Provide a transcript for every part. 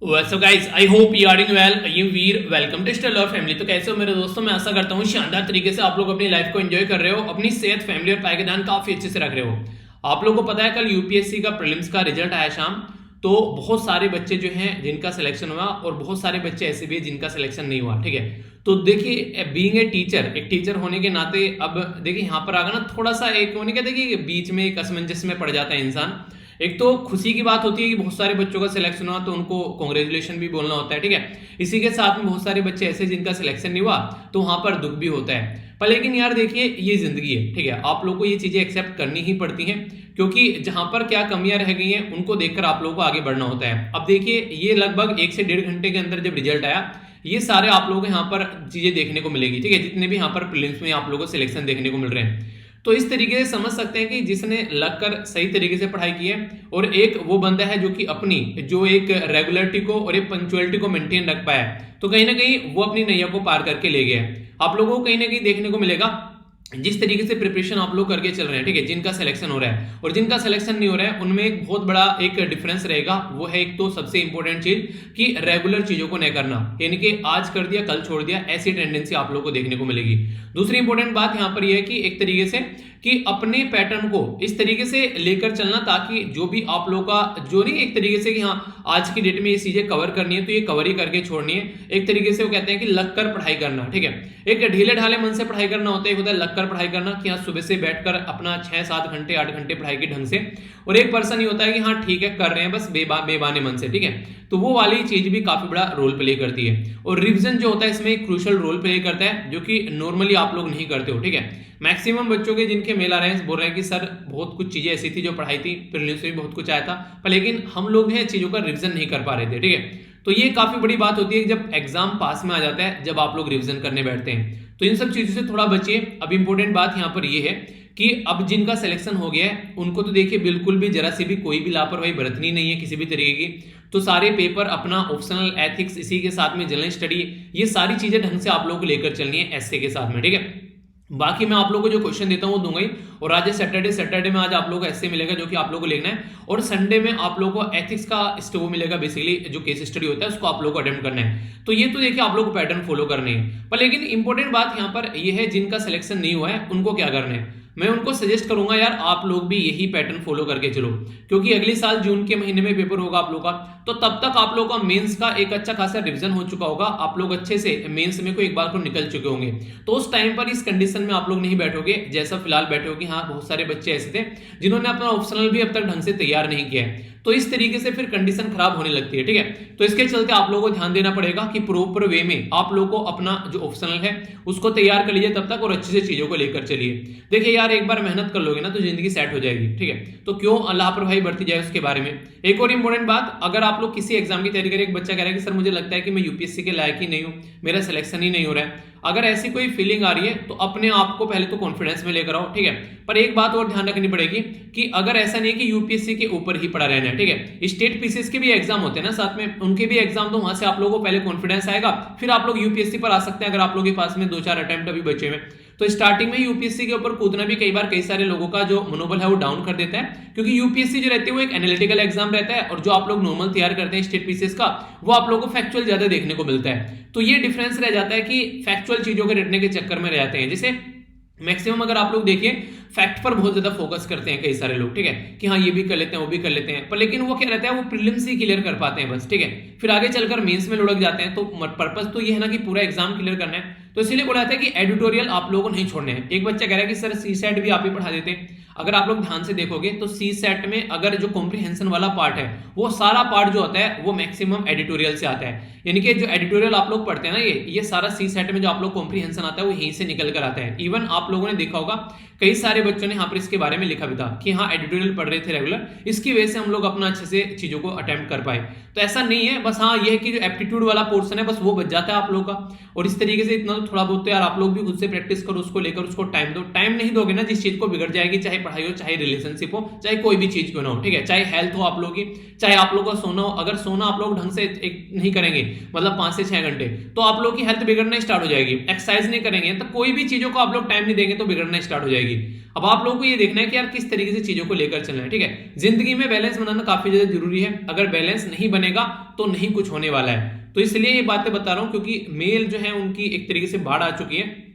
So guys I hope you are doing well. I am Veer, welcome to stellar family. तो कैसे हो मेरे दोस्तों? मैं आशा करता हूँ शानदार तरीके से आप लोग अपनी लाइफ को एंजॉय कर रहे हो, अपनी सेहत, फैमिली और पाई का ध्यान काफी अच्छे से रख रहे हो। आप लोगों को पता है कल यूपीएससी का प्रीलिम्स का रिजल्ट आया शाम। तो बहुत सारे बच्चे जो हैं जिनका सिलेक्शन हुआ और बहुत सारे बच्चे ऐसे भी हैं जिनका सिलेक्शन नहीं हुआ। ठीक है, तो देखिए बीइंग ए टीचर, एक टीचर होने के नाते अब देखिए यहाँ पर आगा ना थोड़ा सा एक वो नहीं कहते कि बीच में एक असमंजस में पड़ जाता है इंसान। एक तो खुशी की बात होती है कि बहुत सारे बच्चों का सिलेक्शन हुआ तो उनको कॉन्ग्रेचुलेशन भी बोलना होता है। ठीक है, इसी के साथ में बहुत सारे बच्चे ऐसे जिनका सिलेक्शन नहीं हुआ तो वहां पर दुख भी होता है। पर लेकिन यार देखिए ये जिंदगी है। ठीक है, आप लोग को ये चीजें एक्सेप्ट करनी ही पड़ती हैं क्योंकि जहां पर क्या कमियां रह गई हैं उनको देखकर आप लोगों को आगे बढ़ना होता है। अब देखिए ये लगभग 1 से 1.5 घंटे के अंदर जब रिजल्ट आया, ये सारे आप लोगों को यहाँ पर चीजें देखने को मिलेगी। ठीक है, जितने भी यहाँ पर प्रीलिम्स में आप लोगों को सिलेक्शन देखने को मिल रहे हैं, तो इस तरीके से समझ सकते हैं कि जिसने लग कर सही तरीके से पढ़ाई की है और एक वो बंदा है जो कि अपनी जो एक रेगुलरिटी को और एक पंक्चुअलिटी को मेंटेन रख पाया है, तो कहीं ना कहीं वो अपनी नैया को पार करके ले गया है। आप लोगों को कहीं ना कहीं देखने को मिलेगा जिस तरीके से प्रिपरेशन आप लोग करके चल रहे हैं। ठीक है, जिनका सिलेक्शन हो रहा है और जिनका सिलेक्शन नहीं हो रहा है उनमें एक बहुत बड़ा एक डिफरेंस रहेगा। वो है एक तो सबसे इंपॉर्टेंट चीज कि रेगुलर चीजों को नहीं करना, यानी कि आज कर दिया कल छोड़ दिया, ऐसी टेंडेंसी आप लोग को देखने को मिलेगी। दूसरी इंपॉर्टेंट बात यहां पर यह है कि एक तरीके से कि अपने पैटर्न को इस तरीके से लेकर चलना ताकि जो भी आप लोग का जो नहीं एक तरीके से कि हाँ आज की डेट में ये चीजें कवर करनी है तो ये कवर ही करके छोड़नी है। एक तरीके से वो कहते हैं कि लग कर पढ़ाई करना। ठीक है, एक ढीले ढाले मन से पढ़ाई करना होता है, होता है लग कर पढ़ाई करना कि हाँ सुबह से बैठकर अपना 6-7 घंटे 8 घंटे पढ़ाई के ढंग से, और एक पर्सन ही होता है कि हाँ ठीक है कर रहे हैं बस बेबाने मन से। ठीक है, तो वो वाली चीज भी काफी बड़ा रोल प्ले करती है। और रिवीजन जो होता है इसमें एक क्रूशियल रोल प्ले करता है जो कि नॉर्मली आप लोग नहीं करते हो। ठीक है, मैक्सिमम बच्चों के जिनके मेल आ रहे हैं बोल रहे हैं कि सर बहुत कुछ चीजें ऐसी थी जो पढ़ाई थी, प्रीलिम्स में भी बहुत कुछ आया था, पर लेकिन हम लोग हैं चीजों का रिवीजन नहीं कर पा रहे थे। ठीक है, तो ये काफी बड़ी बात होती है जब एग्जाम पास में आ जाता है, जब आप लोग रिवीजन करने बैठते हैं। तो इन सब चीजों से थोड़ा बचिए। अब इंपॉर्टेंट बात यहाँ पर यह है कि अब जिनका सिलेक्शन हो गया है उनको तो देखिए बिल्कुल भी जरा सी भी कोई भी लापरवाही बरतनी नहीं है किसी भी तरीके की। तो सारे पेपर अपना ऑप्शनल, एथिक्स, इसी के साथ में जनरल स्टडी, ये सारी चीजें ढंग से आप लोगों को लेकर चलनी है एसए के साथ में। ठीक है, बाकी मैं आप लोगों को जो क्वेश्चन देता हूं वो दूंगा ही। और आज सैटरडे में आज आप लोगों को ऐसे मिलेगा जो कि आप लोगों को लिखना है, और संडे में आप लोगों को एथिक्स का स्टोव मिलेगा, बेसिकली जो केस स्टडी होता है उसको आप लोगों को अटेम्प्ट करना है। तो ये तो देखिए आप लोगों को पैटर्न फॉलो करने हैं। पर लेकिन इंपॉर्टेंट बात यहाँ पर यह है जिनका सिलेक्शन नहीं हुआ है उनको क्या करना है। मैं उनको सजेस्ट करूंगा यार आप लोग भी यही पैटर्न फॉलो करके चलो, क्योंकि अगले साल जून के महीने में पेपर होगा आप लोग का, तो तब तक आप लोग का मेंस का एक अच्छा खासा रिवीजन हो चुका होगा, आप लोग अच्छे से मेंस में को एक बार को निकल चुके होंगे। तो उस टाइम पर इस कंडीशन में आप लोग नहीं बैठोगे जैसा फिलहाल बैठे हो कि हाँ बहुत सारे बच्चे ऐसे थे जिन्होंने अपना ऑप्शनल भी अब तक ढंग से तैयार नहीं किया है, तो इस तरीके से फिर कंडीशन खराब होने लगती है। ठीक है, तो इसके चलते आप लोगों को ध्यान देना पड़ेगा कि प्रॉपर वे में आप लोगों को अपना जो ऑप्शनल है उसको तैयार कर लीजिए तब तक, और अच्छे से चीजों को लेकर चलिए। देखिए यार एक बार मेहनत कर लोगे ना तो जिंदगी सेट हो जाएगी। ठीक है, तो क्यों लापरवाही बरती जाए उसके बारे में। एक और इंपॉर्टेंट बात, अगर आप लोग किसी एग्जाम की तैयारी करें, एक बच्चा कह रहा है कि सर मुझे लगता है कि मैं यूपीएससी के लायक ही नहीं हूं, मेरा सिलेक्शन ही नहीं हो रहा है, अगर ऐसी कोई फीलिंग आ रही है तो अपने आप को पहले तो कॉन्फिडेंस में लेकर आओ। ठीक है, पर एक बात और ध्यान रखनी पड़ेगी कि अगर ऐसा नहीं कि यूपीएससी के ऊपर ही पड़ा रहना है। ठीक है, स्टेट पीसीएस के भी एग्जाम होते हैं ना साथ में, उनके भी एग्जाम, तो वहां से आप लोगों को पहले कॉन्फिडेंस आएगा, फिर आप लोग यूपीएससी पर आ सकते हैं अगर आप लोगों के पास में 2-4 अटेम्प्ट अभी बचे हुए। तो स्टार्टिंग में यूपीएससी के ऊपर कूदना भी कई बार कई सारे लोगों का जो मनोबल है वो डाउन कर देता है, क्योंकि यूपीएससी जो रहती है वो एक एनालिटिकल एग्जाम रहता है और जो आप लोग नॉर्मल तैयार करते हैं स्टेट पीसीएस का वो आप लोगों को फैक्चुअल ज्यादा देखने को मिलता है। तो ये डिफरेंस रह जाता है कि फैक्चुअल चीजों के रटने के चक्कर में रह जाते हैं। जैसे मैक्सिमम अगर आप लोग देखिए फैक्ट पर बहुत ज्यादा फोकस करते हैं कई सारे लोग। ठीक है, कि हाँ ये भी कर लेते हैं वो भी कर लेते हैं, पर लेकिन वो क्या रहता है वो प्रीलिम्स ही क्लियर कर पाते हैं बस। ठीक है, फिर आगे चलकर मेंस में लुढ़क जाते हैं। तो पर्पस तो ये है ना कि पूरा एग्जाम क्लियर करना है, तो इसीलिए बोला जाता है कि एडिटोरियल आप लोगों को नहीं छोड़ने हैं। एक बच्चा कह रहा है कि सर सी सेट भी आप ही पढ़ा देते हैं। अगर आप लोग ध्यान से देखोगे तो सी सेट में अगर जो कॉम्प्रिहेंशन वाला पार्ट है वो सारा पार्ट जो होता है वो मैक्सिमम एडिटोरियल से आता है, यानी कि जो एडिटोरियल आप लोग पढ़ते हैं ना ये सारा सी सेट में जो आप लोग कॉम्प्रिहेंशन आता है वो यहीं से निकल कर आता है। इवन आप लोगों ने देखा होगा कई सारे बच्चों ने यहाँ पर इसके बारे में लिखा भी था कि हाँ एडिटोरियल पढ़ रहे थे रेगुलर, इसकी वजह से हम लोग अपना अच्छे से चीजों को अटेम्प्ट कर पाए। तो ऐसा नहीं है, बस हाँ ये है कि जो एप्टीट्यूड वाला पोर्शन है बस वो बच जाता है आप लोग का। और इस तरीके से इतना थोड़ा बहुत तो यार आप लोग भी खुद से प्रैक्टिस करो, उसको लेकर उसको टाइम दो। टाइम नहीं दोगे ना जिस चीज को बिगड़ जाएगी, चाहे पढ़ाई हो, चाहे रिलेशनशिप हो, चाहे कोई भी चीज क्यों ना हो, ठीक है, चाहे हेल्थ हो आप लोगों की, चाहे आप लोग का सोना हो। अगर सोना आप लोग ढंग से नहीं करेंगे, मतलब 5 से 6 घंटे, तो आप लोग की हेल्थ बिगड़ना स्टार्ट हो जाएगी। एक्सरसाइज नहीं करेंगे तो कोई भी चीजों को आप लोग टाइम नहीं देंगे तो बिगड़ना स्टार्ट हो जाएगी। अब आप लोगों को ये देखना है कि यार किस तरीके से चीजों को लेकर चलना है, ठीक है। जिंदगी में बैलेंस बनाना काफी ज्यादा जरूरी है। अगर बैलेंस नहीं बनेगा तो नहीं कुछ होने वाला है। तो इसलिए ये बातें बता रहा हूं क्योंकि मेल जो है उनकी एक तरीके से बाढ़ आ चुकी है।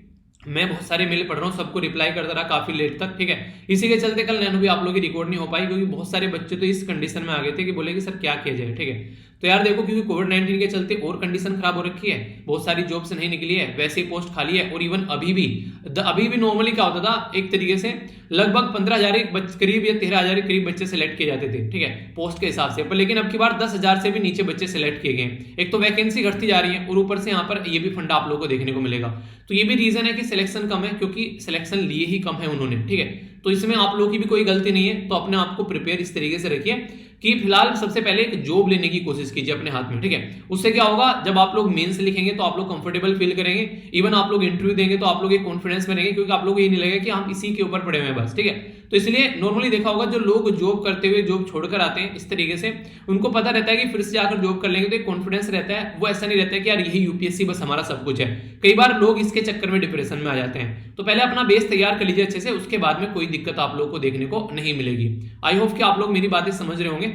मैं बहुत सारे मेल पढ़ रहा हूँ, सबको रिप्लाई करता रहा काफी लेट तक, ठीक है। इसी के चलते कल नैनो भी आप लोगों की रिकॉर्ड नहीं हो पाई क्योंकि बहुत सारे बच्चे तो इस कंडीशन में आ गए थे कि बोले कि सर क्या किया जाए, ठीक है। तो यार देखो, क्योंकि कोविड-19 के चलते और कंडीशन खराब हो रखी है, बहुत सारी जॉब्स नहीं निकली है, वैसे ही पोस्ट खाली है। और इवन अभी भी नॉर्मली क्या होता था, एक तरीके से लगभग 15,000 करीब या 13,000 करीब बच्चे सिलेक्ट किए जाते थे, ठीक है, पोस्ट के हिसाब से। पर लेकिन अब की बार 10,000 से भी नीचे बच्चे सिलेक्ट किए गए। एक तो वैकेंसी घटती जा रही है और ऊपर से यहाँ पर ये भी फंडा आप लोगों को देखने को मिलेगा। तो ये भी रीजन है कि सिलेक्शन कम है, क्योंकि सिलेक्शन लिए ही कम है उन्होंने, ठीक है। तो इसमें आप लोगों की भी कोई गलती नहीं है। तो अपने आप को प्रिपेयर इस तरीके से रखिए कि फिलहाल सबसे पहले एक जॉब लेने की कोशिश कीजिए अपने हाथ में, ठीक है। उससे क्या होगा, जब आप लोग मेंस लिखेंगे तो आप लोग कंफर्टेबल फील करेंगे। इवन आप लोग इंटरव्यू देंगे तो आप लोग एक कॉन्फिडेंस में रहेंगे, क्योंकि आप लोग को ये नहीं लगेगा कि हम इसी के ऊपर पड़े हुए हैं बस, ठीक है। तो इसलिए नॉर्मली देखा होगा जो लोग जॉब करते हुए जॉब छोड़कर आते हैं इस तरीके से, उनको पता रहता है कि फिर से जाकर जॉब कर लेंगे तो एक कॉन्फिडेंस रहता है। वो ऐसा नहीं रहता है कि यार यही यूपीएससी बस हमारा सब कुछ है। कई बार लोग इसके चक्कर में डिप्रेशन में आ जाते हैं। तो पहले अपना बेस तैयार कर लीजिए अच्छे से, उसके बाद में कोई दिक्कत आप लोग को देखने को नहीं मिलेगी। आई होप कि आप लोग मेरी बातें समझ रहे होंगे।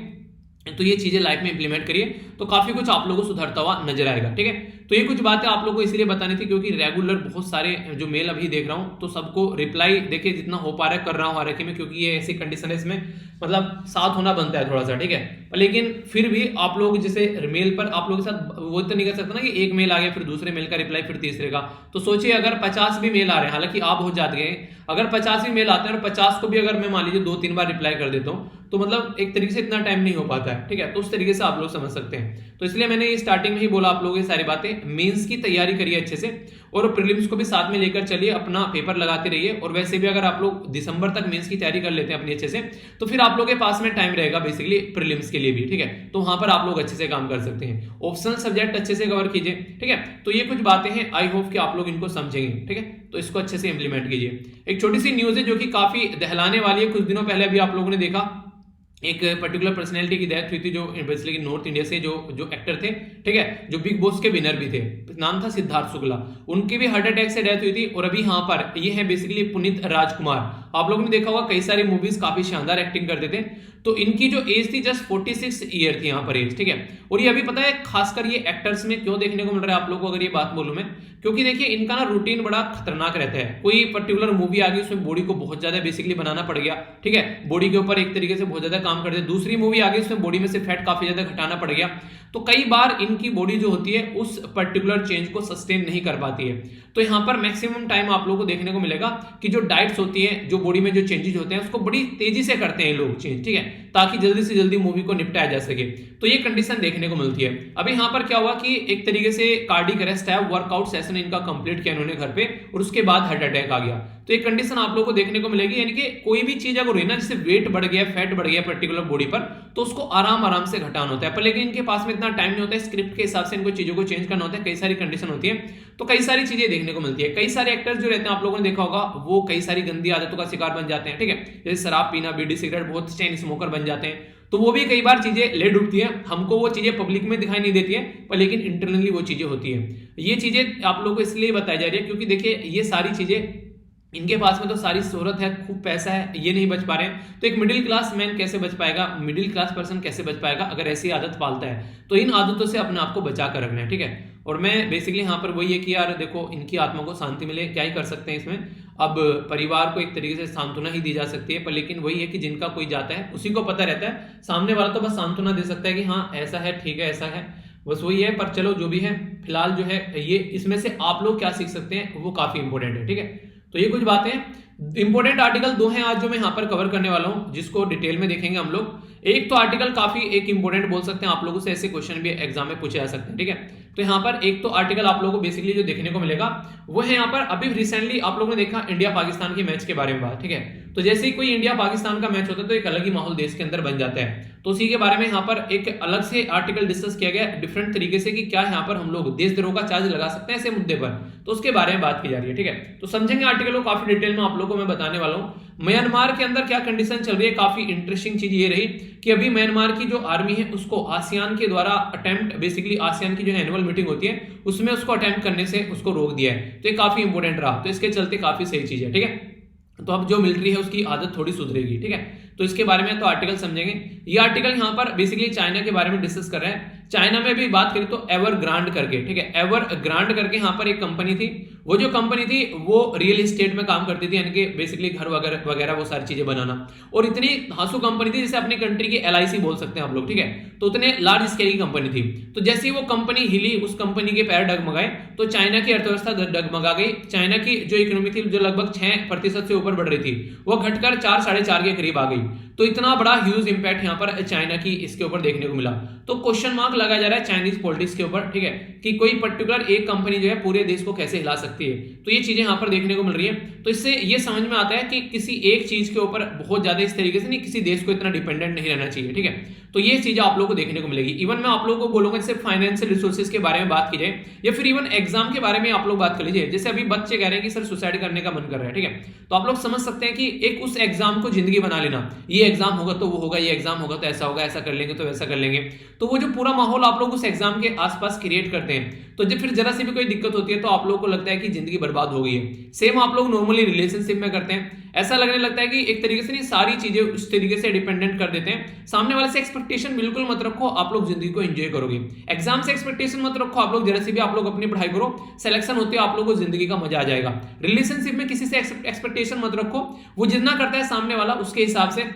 तो ये चीजें लाइफ में इंप्लीमेंट करिए तो काफी कुछ आप लोगों को सुधरता हुआ नजर आएगा, ठीक है। तो ये कुछ बातें आप लोगों को इसलिए बतानी थी क्योंकि रेगुलर बहुत सारे जो मेल अभी देख रहा हूं, तो सबको रिप्लाई देखिए जितना हो पा रहा है कर रहा हूं हालांकि में, क्योंकि ये ऐसी कंडीशन है, इसमें मतलब साथ होना बनता है थोड़ा सा, ठीक है। लेकिन फिर भी आप लोग जैसे मेल पर आप लोगों के साथ वो तो नहीं कर सकते ना कि एक मेल आ गया फिर दूसरे मेल का रिप्लाई फिर तीसरे का। तो सोचिए अगर 50 भी मेल आ रहे हैं, हालांकि आप बहुत जाते गए, अगर 50 भी मेल आते हैं और 50 को भी अगर मैं मान लीजिए 2-3 बार रिप्लाई कर देता हूं, तो मतलब एक तरीके से इतना टाइम नहीं हो पाता है, ठीक है। तो उस तरीके से आप लोग समझ सकते हैं। तो इसलिए मैंने ये स्टार्टिंग में ही बोला आप लोगों ये सारी बातें। मेंस की तैयारी करिए अच्छे से और प्रीलिम्स को भी साथ में लेकर चलिए, अपना पेपर लगाते रहिए। और वैसे भी अगर आप लोग दिसंबर तक मेंस की तैयारी कर लेते हैं अपनी अच्छे से, तो फिर आप लोगों के पास में टाइम रहेगा बेसिकली प्रीलिम्स के लिए भी, ठीक है। तो वहां पर आप लोग अच्छे से काम कर सकते हैं। ऑप्शनल सब्जेक्ट अच्छे से कवर कीजिए, ठीक है। तो ये कुछ बातें हैं, आई होप कि आप लोग इनको समझेंगे, ठीक है। तो इसको अच्छे से इंप्लीमेंट कीजिए। एक छोटी सी न्यूज है जो कि काफी दहलाने वाली है। कुछ दिनों पहले अभी आप लोगों ने देखा एक पर्टिकुलर पर्सनैलिटी की डेथ हुई थी, जो बेसिकली नॉर्थ इंडिया से जो एक्टर थे, ठीक है, जो बिग बॉस के विनर भी थे, नाम था सिद्धार्थ शुक्ला। उनकी भी हार्ट अटैक से डेथ हुई थी। और अभी यहाँ पर ये है बेसिकली पुनीत राजकुमार। आप लोगों ने देखा होगा कई सारी मूवीज काफी शानदार एक्टिंग करते थे। तो इनकी जो एज थी जस्ट 46 ईयर थी यहाँ पर एज, ठीक है। और ये अभी पता है खासकर ये एक्टर्स में क्यों देखने को मिल रहा है आप लोगों को, अगर ये बात बोलूं मैं, क्योंकि देखिए इनका ना रूटीन बड़ा खतरनाक रहता है। कोई पर्टिकुलर मूवी आ गई, उसमें बॉडी को बहुत ज्यादा बेसिकली बनाना पड़ गया, ठीक है, बॉडी के ऊपर एक तरीके से बहुत ज्यादा काम करते हैं। दूसरी मूवी आ गई, उसमें बॉडी में से फैट काफी ज्यादा घटाना पड़ गया। तो कई बार इनकी बॉडी जो होती है उस पर्टिकुलर चेंज को सस्टेन नहीं कर पाती है। तो यहाँ पर मैक्सिमम टाइम आप लोगों को देखने को मिलेगा कि जो डाइट्स होती है, जो बॉडी में जो चेंजेस होते हैं, उसको बड़ी तेजी से करते हैं लोग चेंज, ठीक है, ताकि जल्दी से जल्दी मूवी को निपटाया जा सके। तो ये कंडीशन देखने को मिलती है। अभी यहाँ पर क्या हुआ कि एक तरीके से कार्डिक अरेस्ट है, वर्कआउट सेशन इनका कंप्लीट किया उन्होंने घर पे, और उसके बाद हार्ट अटैक आ गया। तो ये कंडीशन आप लोगों को देखने को मिलेगी। यानी कि कोई भी चीज अगर हुई ना, जैसे वेट बढ़ गया, फैट बढ़ गया पर्टिकुलर बॉडी पर, तो उसको आराम से घटाना होता है। पर लेकिन इनके पास में इतना टाइम नहीं होता है, स्क्रिप्ट के हिसाब से इनको चीजों को चेंज करना होता है, कई सारी कंडीशन होती है, तो कई सारी चीजें देखने को मिलती है। कई सारे एक्टर्स जो रहते हैं आप लोगों ने देखा होगा, वो कई सारी गंदी आदतों का शिकार बन जाते हैं, ठीक है, जैसे शराब पीना, बीड़ी सिगरेट, बहुत चेन स्मोकर बन जाते हैं। तो वो भी कई बार चीजें ले डूबती है। हमको वो चीजें पब्लिक में दिखाई नहीं देती है, पर लेकिन इंटरनली वो चीजें होती है। ये चीजें आप लोगों को इसलिए बताई जा रही है क्योंकि देखिए ये सारी चीजें इनके पास में तो सारी शोहरत है, खूब पैसा है, ये नहीं बच पा रहे हैं। तो एक मिडिल क्लास मैन कैसे बच पाएगा, मिडिल क्लास पर्सन कैसे बच पाएगा अगर ऐसी आदत पालता है। तो इन आदतों से अपने आप को बचा कर रखना है, ठीक है। और मैं बेसिकली यहाँ पर वही है कि यार देखो इनकी आत्मा को शांति मिले, क्या ही कर सकते हैं इसमें। अब परिवार को एक तरीके से सांत्वना ही दी जा सकती है, पर लेकिन वही है कि जिनका कोई जाता है उसी को पता रहता है। सामने वाला तो बस सांत्वना दे सकता है कि हाँ ऐसा है, ठीक है, ऐसा है, बस वही है। पर चलो जो भी है फिलहाल जो है ये, इसमें से आप लोग क्या सीख सकते हैं वो काफी इंपॉर्टेंट है, ठीक है। तो ये कुछ बातें इंपॉर्टेंट आर्टिकल 2 हैं आज जो मैं यहाँ पर कवर करने वाला हूँ, जिसको डिटेल में देखेंगे हम लोग। एक तो आर्टिकल काफी एक इंपॉर्टेंट बोल सकते हैं, आप लोगों से ऐसे क्वेश्चन भी एग्जाम में पूछे जा सकते हैं, ठीक है। तो यहाँ पर एक तो आर्टिकल आप लोगों को बेसिकली जो देखने को मिलेगा वो है यहाँ पर, अभी रिसेंटली आप लोगों ने देखा इंडिया पाकिस्तान की मैच के बारे में बात, ठीक है। तो जैसे ही कोई इंडिया पाकिस्तान का मैच होता है तो एक अलग ही माहौल देश के अंदर बन जाता है। तो उसी के बारे में यहाँ पर एक अलग से आर्टिकल डिस्कस किया गया डिफरेंट तरीके से कि क्या यहाँ पर हम लोग देशद्रोह का चार्ज लगा सकते हैं ऐसे मुद्दे पर, तो उसके बारे में बात की जा रही है। ठीक है, तो समझेंगे आर्टिकल को काफी डिटेल में आप लोगों को मैं बताने वाला हूँ। म्यांमार के अंदर क्या कंडीशन चल रही है, काफी इंटरेस्टिंग चीज ये रही कि अभी म्यांमार की जो आर्मी है उसको आसियान के द्वारा अटेम्प्ट, बेसिकली आसियान की जो एनुअल मीटिंग होती है उसमें उसको अटेम्प्ट करने से उसको रोक दिया है। तो ये काफी इंपॉर्टेंट रहा, तो इसके चलते काफी सही चीज है। ठीक है, तो अब जो मिलिट्री है उसकी आदत थोड़ी सुधरेगी। ठीक है, तो इसके बारे में तो आर्टिकल समझेंगे। ये आर्टिकल यहाँ पर बेसिकली चाइना के बारे में डिस्कस कर रहे हैं। चाइना में भी बात करें तो एवरग्रांड करके, ठीक है, एवरग्रांड करके यहाँ पर एक कंपनी थी। वो जो कंपनी थी वो रियल एस्टेट में काम करती थी, यानी कि बेसिकली घर वगैरह वगैरह वो सारी चीजें बनाना। और इतनी धांसू कंपनी थी जैसे अपनी कंट्री की LIC बोल सकते हैं आप लोग। ठीक है, तो उतने लार्ज स्केल की कंपनी थी। तो जैसे ही वो कंपनी हिली, उस कंपनी के पैर डगमगाए तो चाइना की अर्थव्यवस्था डगमगा गई। चाइना की जो इकोनॉमी थी जो लगभग 6% से ऊपर बढ़ रही थी वो घटकर 4-4.5 के करीब आ गई। तो इतना बड़ा ह्यूज इंपैक्ट यहाँ पर चाइना की इसके ऊपर देखने को मिला। तो क्वेश्चन मार्क लगाया जा रहा है चाइनीज पॉलिटिक्स के ऊपर। ठीक है, कि कोई पर्टिकुलर एक कंपनी जो है पूरे देश को कैसे हिला सकती है। तो ये चीजें यहाँ पर देखने को मिल रही है। तो इससे ये समझ में आता है कि किसी एक चीज के ऊपर बहुत ज्यादा इस तरीके से नहीं, किसी देश को इतना डिपेंडेंट नहीं रहना चाहिए। ठीक है, तो ये चीजें आप लोगों को देखने को मिलेगी। इवन मैं आप लोगों को बोलूंगा जैसे फाइनेंशियल रिसोर्सेज के बारे में बात की जाए या फिर इवन एग्जाम के बारे में आप लोग बात कर लीजिए। जैसे अभी बच्चे कह रहे हैं कि सर सुसाइड करने का मन कर रहा है। ठीक है, तो आप लोग समझ सकते हैं कि एक उस एग्जाम को जिंदगी बना लेना, ये एग्जाम होगा तो वो होगा, ये एग्जाम होगा तो ऐसा होगा, ऐसा कर लेंगे तो वैसा कर लेंगे। तो वो जो पूरा माहौल आप लोग उस एग्जाम के आसपास क्रिएट करते हैं, तो जब फिर जरा सी भी कोई दिक्कत होती है तो आप लोगों को लगता है कि जिंदगी बर्बाद हो गई है। सेम आप लोग नॉर्मली रिलेशनशिप में करते हैं, ऐसा लगने लगता है कि एक तरीके से नहीं, सारी चीजें उस तरीके से डिपेंडेंट कर देते हैं। सामने वाले से एक्सपेक्टेशन बिल्कुल मत रखो, आप लोग जिंदगी को एंजॉय करोगे। एग्जाम से एक्सपेक्टेशन मत रखो, आप लोग जरा सी भी आप लोग अपनी पढ़ाई करो, सिलेक्शन होते हो आप लोग को जिंदगी का मजा आ जाएगा। रिलेशनशिप में किसी से एक्सपेक्टेशन मत रखो, वो जितना करता है सामने वाला उसके हिसाब से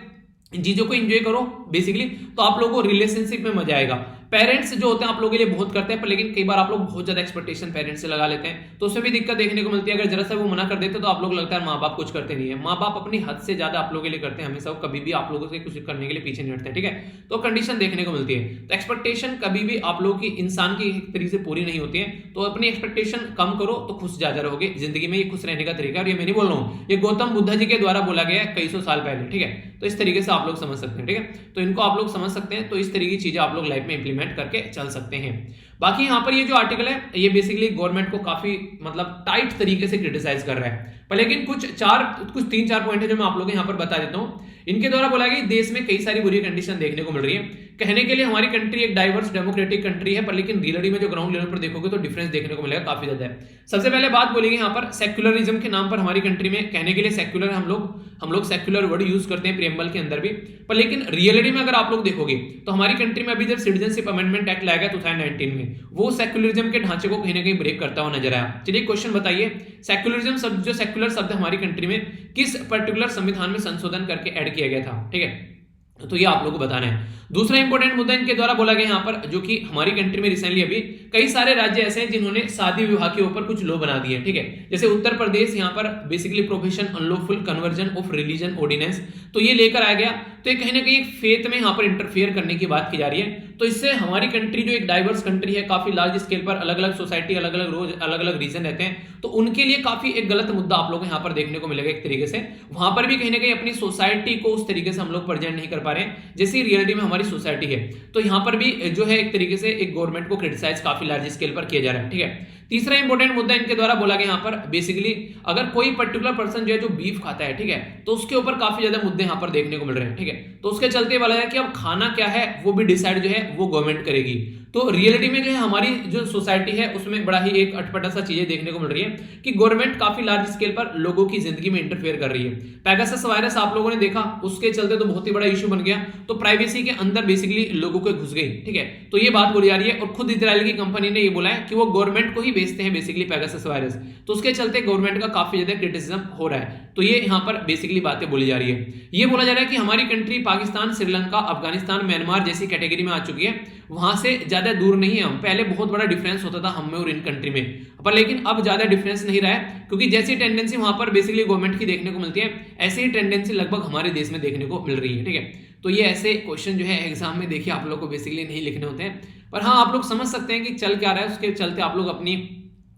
चीजों को एंजॉय करो बेसिकली, तो आप लोगों को रिलेशनशिप में मजा आएगा। पेरेंट्स जो होते हैं आप लोगों के लिए बहुत करते हैं, पर लेकिन कई बार आप लोग बहुत ज्यादा एक्सपेक्टेशन पेरेंट्स से लगा लेते हैं, तो उसमें भी दिक्कत देखने को मिलती है। अगर जरा सा वो मना कर देते तो आप लोग लगता है माँ बाप कुछ करते नहीं है। माँ बाप अपनी हद से ज्यादा आप लोगों के लिए करते हैं हमेशा, कभी भी आप लोगों से कुछ करने के लिए पीछे नहीं हटते। ठीक है, तो कंडीशन देखने को मिलती है। तो एक्सपेक्टेशन कभी भी आप लोगों की इंसान की तरीके से पूरी नहीं होती है, तो अपनी एक्सपेक्टेशन कम करो तो खुश ज्यादा रहोगे जिंदगी में। ये खुश रहने का तरीका, और ये मैं नहीं बोल रहा हूँ, ये गौतम बुद्ध जी के द्वारा बोला गया है कई सौ साल पहले। ठीक है, तो इस तरीके से आप लोग समझ सकते हैं। ठीक है, तो इनको आप लोग समझ सकते हैं, तो इस तरीके की चीजें आप लोग लाइफ में इंप्लीमेंट करके चल सकते हैं। बाकी यहाँ पर ये जो आर्टिकल है ये बेसिकली गवर्नमेंट को काफी मतलब टाइट तरीके से क्रिटिसाइज कर रहा है, पर लेकिन कुछ 3-4 पॉइंट है जो मैं आप लोगों को यहाँ पर बता देता हूँ। इनके द्वारा बोला गया देश में कई सारी बुरी कंडीशन देखने को मिल रही है। कहने के लिए हमारी कंट्री एक डाइवर्स डेमोक्रेटिक कंट्री है, पर लेकिन रियलिटी में जो ग्राउंड लेवल पर देखोगे तो डिफरेंस देखने को मिलेगा काफी ज्यादा है। सबसे पहले बात बोलेंगे यहाँ पर सेक्युलरिज्म के नाम पर हमारी कंट्री में, कहने के लिए सेक्युलर हम लोग सेक्युलर वर्ड यूज करते हैं प्रियम्बल के अंदर भी, पर लेकिन रियलिटी में अगर आप लोग देखोगे तो हमारी कंट्री में अभी जब सिटीजनशिप अमेंडमेंट एक्ट लाया गया 2019 में, वो सेक्युलरिज्म के ढांचे को कहीं ना कहीं ब्रेक करता हुआ नजर आया। चलिए क्वेश्चन बताइए, सेक्युलरिज्म शब्द, जो सेक्युलर शब्द हमारी कंट्री में किस पर्टिकुलर संविधान में संशोधन करके ऐड किया गया था? ठीक है, तो ये आप लोगों को बताना है। दूसरा इंपॉर्टेंट मुद्दा इनके द्वारा बोला गया यहाँ पर, जो कि हमारी कंट्री में रिसेंटली अभी कई सारे राज्य ऐसे हैं जिन्होंने शादी विवाह के ऊपर कुछ लॉ बना दिए। ठीक है, जैसे उत्तर प्रदेश यहाँ पर basically prohibition unlawful conversion of religion ordinance, तो ये लेकर आया गया। तो ये कहीं ना कहीं एक फेथ में यहाँ पर इंटरफेयर करने की बात की जा रही है। तो इससे हमारी कंट्री जो एक डाइवर्स कंट्री है, काफी लार्ज स्केल पर अलग अलग सोसाइटी, अलग अलग रोज, अलग अलग रीजन रहते हैं, तो उनके लिए काफी एक गलत मुद्दा आप लोगों को यहाँ पर देखने को मिलेगा। एक तरीके से वहां पर भी कहीं ना कहीं अपनी सोसाइटी को उस तरीके से हम लोग प्रेजेंट नहीं कर पा रहे हैं जैसी रियलिटी में हमारी सोसाइटी है। तो यहाँ पर भी जो है एक तरीके से एक गवर्नमेंट को क्रिटिसाइज काफी लार्ज स्केल पर किया जा रहा है। ठीक है, तीसरा इंपॉर्टेंट मुद्दा इनके द्वारा बोला गया यहाँ पर, बेसिकली अगर कोई पर्टिकुलर पर्सन जो है जो बीफ खाता है, ठीक है, तो उसके ऊपर काफी ज्यादा मुद्दे यहाँ पर देखने को मिल रहे हैं। ठीक है, तो उसके चलते वाला है कि अब खाना क्या है वो भी डिसाइड जो है वो गवर्नमेंट करेगी। तो रियलिटी में जो है हमारी जो सोसाइटी है उसमें बड़ा ही एक अटपटा सा चीजें देखने को मिल रही है कि गवर्नमेंट काफी लार्ज स्केल पर लोगों की जिंदगी में इंटरफेयर कर रही है। पेगासस वायरस आप लोगों ने देखा, उसके चलते तो बहुत ही बड़ा इशू बन गया, तो प्राइवेसी के अंदर बेसिकली लोगों को घुस गई। ठीक है, तो ये बात बोली जा रही है, और खुद इजराइल की कंपनी ने ये बोला है कि वो गवर्नमेंट को ही बेचते हैं बेसिकली पेगासस वायरस, तो उसके चलते गवर्नमेंट का काफी ज्यादा क्रिटिसिज्म हो रहा है। तो ये यहाँ पर बेसिकली बातें बोली जा रही है। ये बोला जा रहा है कि हमारी कंट्री पाकिस्तान, श्रीलंका, अफगानिस्तान, म्यांमार जैसी कैटेगरी में आ चुकी है, वहां से ज्यादा दूर नहीं है हम। पहले बहुत बड़ा डिफरेंस होता था हम में और इन कंट्री में, पर लेकिन अब ज्यादा डिफरेंस नहीं रहा है, क्योंकि जैसी टेंडेंसी वहां पर बेसिकली गवर्नमेंट की देखने को मिलती है, ऐसी ही टेंडेंसी लगभग हमारे देश में देखने को मिल रही है। ठीक है, तो ये ऐसे क्वेश्चन जो है एग्जाम में देखिए आप लोग को बेसिकली नहीं लिखने होते हैं, पर हाँ आप लोग समझ सकते हैं कि चल क्या रहा है, उसके चलते आप लोग अपनी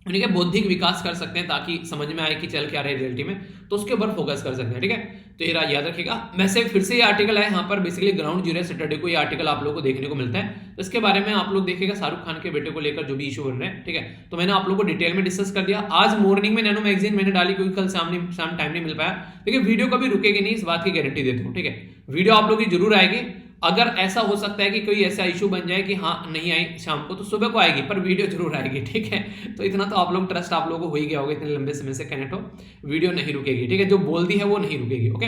उन्हीं का बौद्धिक विकास कर सकते हैं ताकि समझ में आए कि चल क्या रहा है रियलिटी में, तो उसके ऊपर फोकस कर सकते हैं। ठीक है, तो ये याद रखिएगा। वैसे फिर से ये आर्टिकल है यहाँ पर, बेसिकली ग्राउंड जीरो सैटरडे को ये आर्टिकल आप लोगों को देखने को मिलता है। तो इसके बारे में आप लोग देखिएगा, शाहरुख खान के बेटे को लेकर जो भी इशू बन रहे हैं। ठीक है, तो मैंने आप लोगों को डिटेल में डिस्कस कर दिया। आज मॉर्निंग में नैनो मैगजीन मैंने डाली क्योंकि कल शाम टाइम नहीं मिल पाया, लेकिन वीडियो कभी रुकेगी नहीं, इस बात की गारंटी देता हूँ। ठीक है, वीडियो आप लोगों की जरूर आएगी। अगर ऐसा हो सकता है कि कोई ऐसा इशू बन जाए कि हाँ नहीं आई शाम को, तो सुबह को आएगी, पर वीडियो जरूर आएगी। ठीक है, तो इतना तो आप लोग ट्रस्ट आप लोगों को हो ही गया होगा, इतने लंबे समय से कनेक्ट हो, वीडियो नहीं रुकेगी। ठीक है, जो बोल दी है वो नहीं रुकेगी। ओके,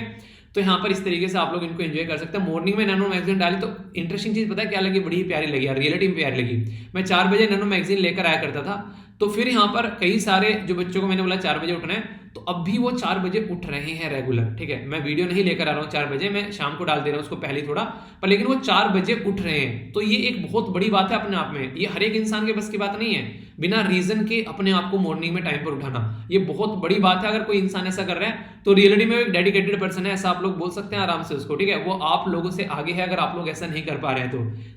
तो यहाँ पर इस तरीके से आप लोग इनको एंजॉय कर सकते हैं। मॉर्निंग में नैनो मैगजीन डाली तो इंटरेस्टिंग चीज पता है क्या लगी, बड़ी प्यारी लगी यार, रियलिटी में प्यारी लगी। मैं 4 बजे नैनो मैगजीन लेकर आया करता था, तो फिर यहाँ पर कई सारे जो बच्चों को मैंने बोला 4 बजे उठना है, तो अब भी वो 4 बजे उठ रहे हैं रेगुलर। ठीक है, मैं वीडियो नहीं लेकर आ रहा हूँ 4 बजे, मैं शाम को डाल दे रहा हूँ उसको पहले थोड़ा, पर लेकिन वो 4 बजे उठ रहे हैं। तो ये एक बहुत बड़ी बात है अपने आप में, ये हर एक इंसान के बस की बात नहीं है बिना रीजन के अपने आप को मॉर्निंग में टाइम पर उठाना, ये बहुत बड़ी बात है। अगर कोई इंसान ऐसा कर रहा है तो रियलिटी में एक डेडिकेटेड पर्सन है, ऐसा आप लोग बोल सकते हैं आराम से उसको। ठीक है, वो आप लोगों से आगे है, अगर आप लोग ऐसा नहीं कर पा रहे हैं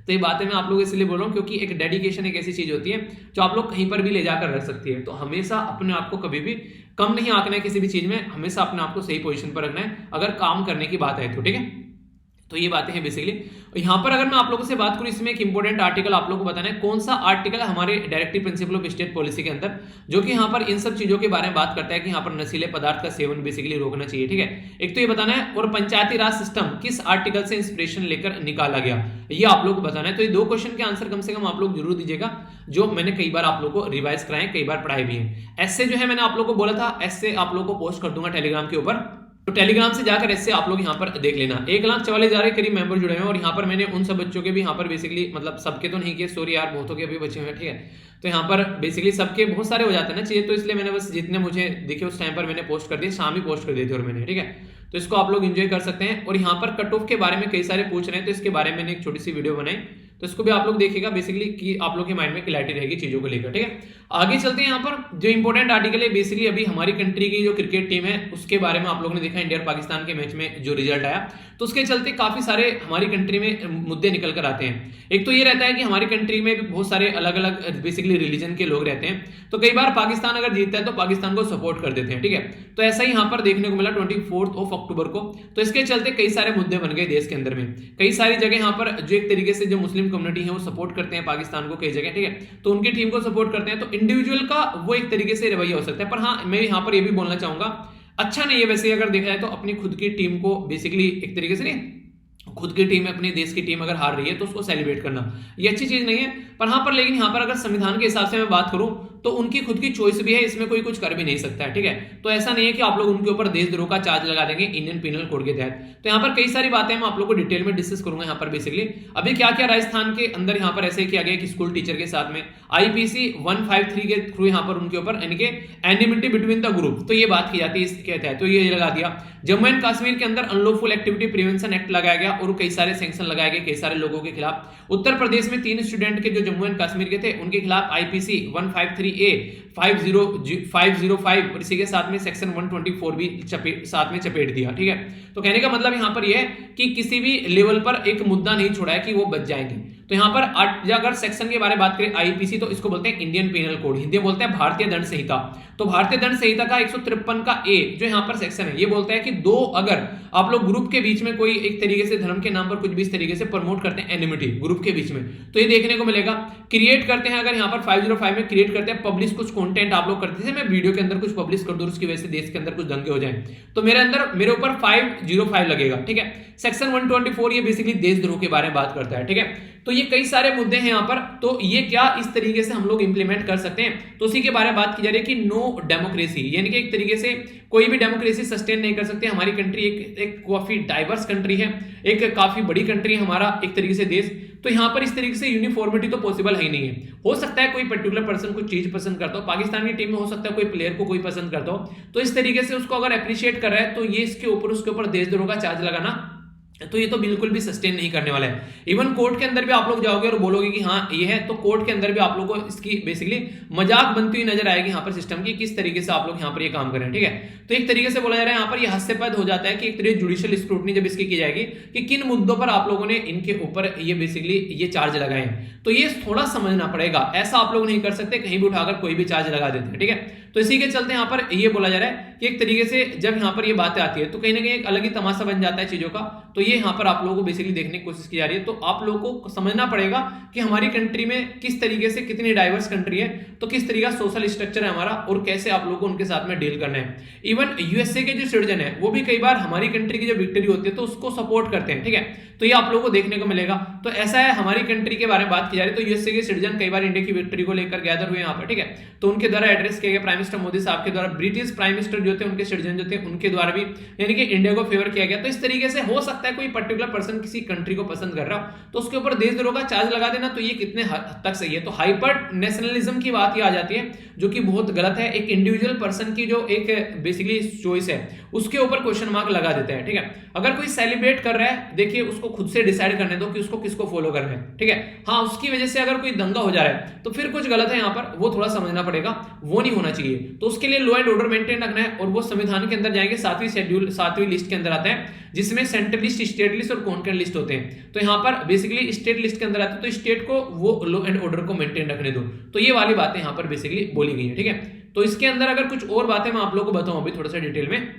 तो ये बातें मैं आप लोगों इसलिए बोल रहा हूँ क्योंकि एक डेडिकेशन एक ऐसी चीज होती है जो आप लोग कहीं पर भी ले जाकर रख सकती है। तो हमेशा अपने आप को कभी भी कम नहीं आंकना है किसी भी चीज में, हमेशा अपने आप को सही पोजीशन पर रखना है अगर काम करने की बात है तो। ठीक है, तो ये बातें हैं बेसिकली। यहाँ पर अगर मैं आप लोगों से बात करूं, इसमें एक इंपॉर्टेंट आर्टिकल आप लोगों को बताना है, कौन सा आर्टिकल हमारे directive principle of state policy के अंदर, जो कि यहाँ पर इन सब चीजों के बारे में बात करता है कि यहाँ पर नशीले पदार्थ का सेवन बेसिकली रोकना चाहिए। ठीक है, एक तो ये बताना है, और पंचायती राज सिस्टम किस आर्टिकल से इंस्पिरेशन लेकर निकाला गया, ये आप लोग को बताना है। तो ये 2 क्वेश्चन के आंसर कम से कम आप लोग जरूर दीजिएगा, जो मैंने कई बार आप लोग को रिवाइज कराए, कई बार पढ़ाए भी हैं। ऐसे जो है मैंने आप लोग को बोला था, ऐसे आप लोग को पोस्ट कर दूंगा टेलीग्राम के ऊपर, तो टेलीग्राम से जाकर ऐसे आप लोग यहाँ पर देख लेना। 1,44,000 के करीब मेंबर जुड़े हैं, और यहाँ पर मैंने उन सब बच्चों के भी यहाँ पर बेसिकली, मतलब सबके तो नहीं किए, सॉरी यार बहुतों के अभी बच्चे हुए। ठीक है, तो यहाँ पर बेसिकली सबके बहुत सारे हो जाते हैं ना चाहिए, तो इसलिए मैंने बस जितने मुझे दिखे उस टाइम पर मैंने पोस्ट कर दिए, शाम ही पोस्ट कर दिए थे और मैंने। ठीक है, तो इसको आप लोग एंजॉय कर सकते हैं। और यहाँ पर कट ऑफ के बारे में कई सारे पूछ रहे हैं, तो इसके बारे में मैंने एक छोटी सी वीडियो बनाई, तो इसको भी आप लोग देखिएगा बेसिकली कि आप लोग के माइंड में क्लैरिटी रहेगी चीजों को लेकर। ठीक है, आगे चलते हैं। यहाँ पर जो इंपॉर्टेंट आर्टिकल है बेसिकली अभी हमारी कंट्री की जो क्रिकेट टीम है उसके बारे में आप लोगों ने देखा, इंडिया और पाकिस्तान के मैच में जो रिजल्ट आया, तो उसके चलते काफी सारे हमारी कंट्री में मुद्दे निकल कर आते हैं। एक तो ये रहता है कि हमारी कंट्री में भी बहुत सारे अलग अलग बेसिकली रिलीजन के लोग रहते हैं, तो कई बार पाकिस्तान अगर जीतता है तो पाकिस्तान को सपोर्ट कर देते हैं। ठीक है, तो ऐसा ही यहाँ पर देखने को मिला 24 अक्टूबर को, तो इसके चलते कई सारे मुद्दे बन गए देश के अंदर में। कई सारी जगह यहाँ पर जो एक तरीके से जो मुस्लिम कम्युनिटी है वो सपोर्ट करते हैं पाकिस्तान को कई जगह। ठीक है, तो उनकी टीम को सपोर्ट करते हैं, तो इंडिविजुअल का वो एक तरीके से रवैया हो सकता है। पर हाँ, मैं यहाँ पर ये भी बोलना चाहूंगा, अच्छा नहीं है वैसे अगर देखा जाए तो अपनी खुद की टीम को बेसिकली एक तरीके से नहीं, खुद की टीम अपने देश की टीम अगर हार रही है तो उसको सेलिब्रेट करना ये अच्छी चीज नहीं है। पर हाँ, पर लेकिन यहाँ पर अगर संविधान के हिसाब से मैं बात करूं तो उनकी खुद की चॉइस भी है, इसमें कोई कुछ कर भी नहीं सकता है। ठीक है, तो ऐसा नहीं है कि आप लोग उनके ऊपर देशद्रोह का चार्ज लगा देंगे इंडियन पिनल कोड के तहत। तो यहाँ पर कई सारी बातें मैं आप लोग को डिटेल में डिस्कस करूंगा। यहाँ पर बेसिकली अभी क्या क्या राजस्थान के अंदर यहाँ पर ऐसे किया गया कि स्कूल टीचर के साथ में IPC 153 के थ्रू यहाँ पर उनके ऊपर यानी कि एनिमिटी बिटवीन द ग्रुप, तो ये बात की जाती है इसके तहत, तो ये लगा दिया। जम्मू एंड कश्मीर के अंदर अनलॉफुल एक्टिविटी प्रिवेंशन एक्ट लगाया गया और कई सारे सैंक्शन लगाए गए कई सारे लोगों के खिलाफ। उत्तर प्रदेश में 3 स्टूडेंट के जो जम्मू एंड कश्मीर के थे उनके खिलाफ IPC 153A 505 और इसी के साथ में सेक्शन 124 भी साथ में चपेट दिया। ठीक है, तो कहने का मतलब यहाँ पर यह है कि किसी भी लेवल पर एक मुद्दा नहीं छोड़ा है कि वो बच जाएंगे। तो यहाँ पर अगर सेक्शन के बारे में बात करें IPC, तो इसको बोलते हैं इंडियन पेनल कोड, हिंदी में बोलते हैं भारतीय दंड संहिता। तो भारतीय दंड संहिता का 153 का A जो यहाँ पर सेक्शन है, ये बोलता है कि दो अगर आप लोग ग्रुप के बीच में कोई एक तरीके से धर्म के नाम पर कुछ भी इस तरीके से प्रमोट करते हैं एनिमिटी ग्रुप के बीच में, तो ये देखने को मिलेगा। क्रिएट करते हैं, अगर यहाँ पर 505 में क्रिएट करते हैं पब्लिश कुछ कंटेंट आप लोग करते थे, मैं वीडियो के अंदर कुछ पब्लिश कर दूं उसकी वजह से देश के अंदर कुछ दंगे हो जाए, तो मेरे ऊपर 505 लगेगा। ठीक है, सेक्शन 124 ये बेसिकली देशद्रोह के बारे में बात करता है। ठीक है, तो ये कई सारे मुद्दे हैं यहाँ पर, तो ये क्या इस तरीके से हम लोग इंप्लीमेंट कर सकते हैं, तो उसी के बारे में बात की जा रही है कि नो डेमोक्रेसी, यानी कि एक तरीके से कोई भी डेमोक्रेसी सस्टेन नहीं कर सकते। हमारी कंट्री एक काफी डाइवर्स कंट्री है, एक काफी बड़ी कंट्री है हमारा एक तरीके से देश, तो यहाँ पर इस तरीके से यूनिफॉर्मिटी तो पॉसिबल है ही नहीं है। हो सकता है कोई पर्टिकुलर पर्सन कुछ चीज पसंद करता हो, पाकिस्तान की टीम में हो सकता है कोई प्लेयर को कोई पसंद करता हो, तो इस तरीके से उसको अगर अप्रिशिएट कर रहा है तो ये इसके ऊपर उसके ऊपर देशद्रोह का चार्ज लगाना तो ये तो बिल्कुल भी सस्टेन नहीं करने वाला है। इवन कोर्ट के अंदर भी आप लोग जाओगे और बोलोगे कि हाँ ये है, तो कोर्ट के अंदर भी आप लोग को इसकी बेसिकली मजाक बनती हुई नजर आएगी यहाँ पर सिस्टम की, किस तरीके से आप लोग यहाँ पर ये काम करें। ठीक है, तो एक तरीके से बोला जा रहा है यहाँ पर ये हास्यास्पद हो जाता है कि एक तरीके जुडिशियल स्क्रूटनी जब इसकी की जाएगी कि किन मुद्दों पर आप लोगों ने इनके ऊपर ये बेसिकली ये चार्ज लगाए, तो ये थोड़ा समझना पड़ेगा। ऐसा आप लोग नहीं कर सकते कहीं भी उठाकर कोई भी चार्ज लगा देते हैं। ठीक है, तो इसी के चलते यहाँ पर ये बोला जा रहा है कि एक तरीके से जब यहाँ पर ये बातें आती है तो कहीं ना कहीं एक अलग ही तमाशा बन जाता है चीजों का। तो ये यहाँ पर आप लोगों को बेसिकली देखने की कोशिश की जा रही है। तो आप लोगों को समझना पड़ेगा कि हमारी कंट्री में किस तरीके से, कितनी डाइवर्स कंट्री है, तो किस तरीका सोशल स्ट्रक्चर है हमारा और कैसे आप लोगों को उनके साथ में डील करना है। इवन यूएसए के जो सिटीजन है वो भी कई बार हमारी कंट्री की जो विक्ट्री होती है तो उसको सपोर्ट करते हैं। ठीक है, तो ये आप लोगों को देखने को मिलेगा। तो ऐसा है, हमारी कंट्री के बारे में बात की जा रही है तो यूएसए के सिटीजन कई बार इंडिया की विक्ट्री को लेकर गैदर हुए यहाँ पर। ठीक है, तो उनके द्वारा एड्रेस किया गया प्राइम मिनिस्टर मोदी साहब के द्वारा, ब्रिटिश प्राइम मिनिस्टर जो थे उनके सिटीजन जो थे उनके द्वारा भी यानी कि इंडिया को फेवर किया गया। तो इस तरीके से हो सकता है कोई पर्टिकुलर पर्सन किसी कंट्री को पसंद कर रहा हो तो उसके ऊपर देशद्रोह का चार्ज लगा देना, तो ये कितने हद तक सही है। तो हाइपर नेशनलिज्म की बात ही आ जाती है जो कि बहुत गलत है। एक इंडिविजुअल पर्सन की जो एक बेसिकली चॉइस है उसके ऊपर क्वेश्चन मार्क लगा देते हैं। ठीक है, अगर कोई सेलिब्रेट कर रहा है देखिए उसको खुद से डिसाइड करने दो कि उसको किसको फॉलो करना है। ठीक है, हाँ उसकी वजह से अगर कोई दंगा हो जा रहा है तो फिर कुछ गलत है यहाँ पर, वो थोड़ा समझना पड़ेगा, वो नहीं होना चाहिए। तो उसके लिए लॉ एंड ऑर्डर मेंटेन रखना है और वो संविधान के अंदर जाएंगे 7वीं शेड्यूल 7वीं लिस्ट के अंदर आता है जिसमें सेंट्रल लिस्ट, स्टेट लिस्ट और कॉन्करेंट लिस्ट होते हैं। तो यहाँ पर बेसिकली स्टेट लिस्ट के अंदर आता है तो स्टेट को वो लॉ एंड ऑर्डर को मेंटेन रखने दो। तो ये वाली बातें यहाँ पर बेसिकली बोली गई है। ठीक है, तो इसके अंदर अगर कुछ और बातें मैं आप लोगों को बताऊं अभी थोड़ा सा डिटेल में,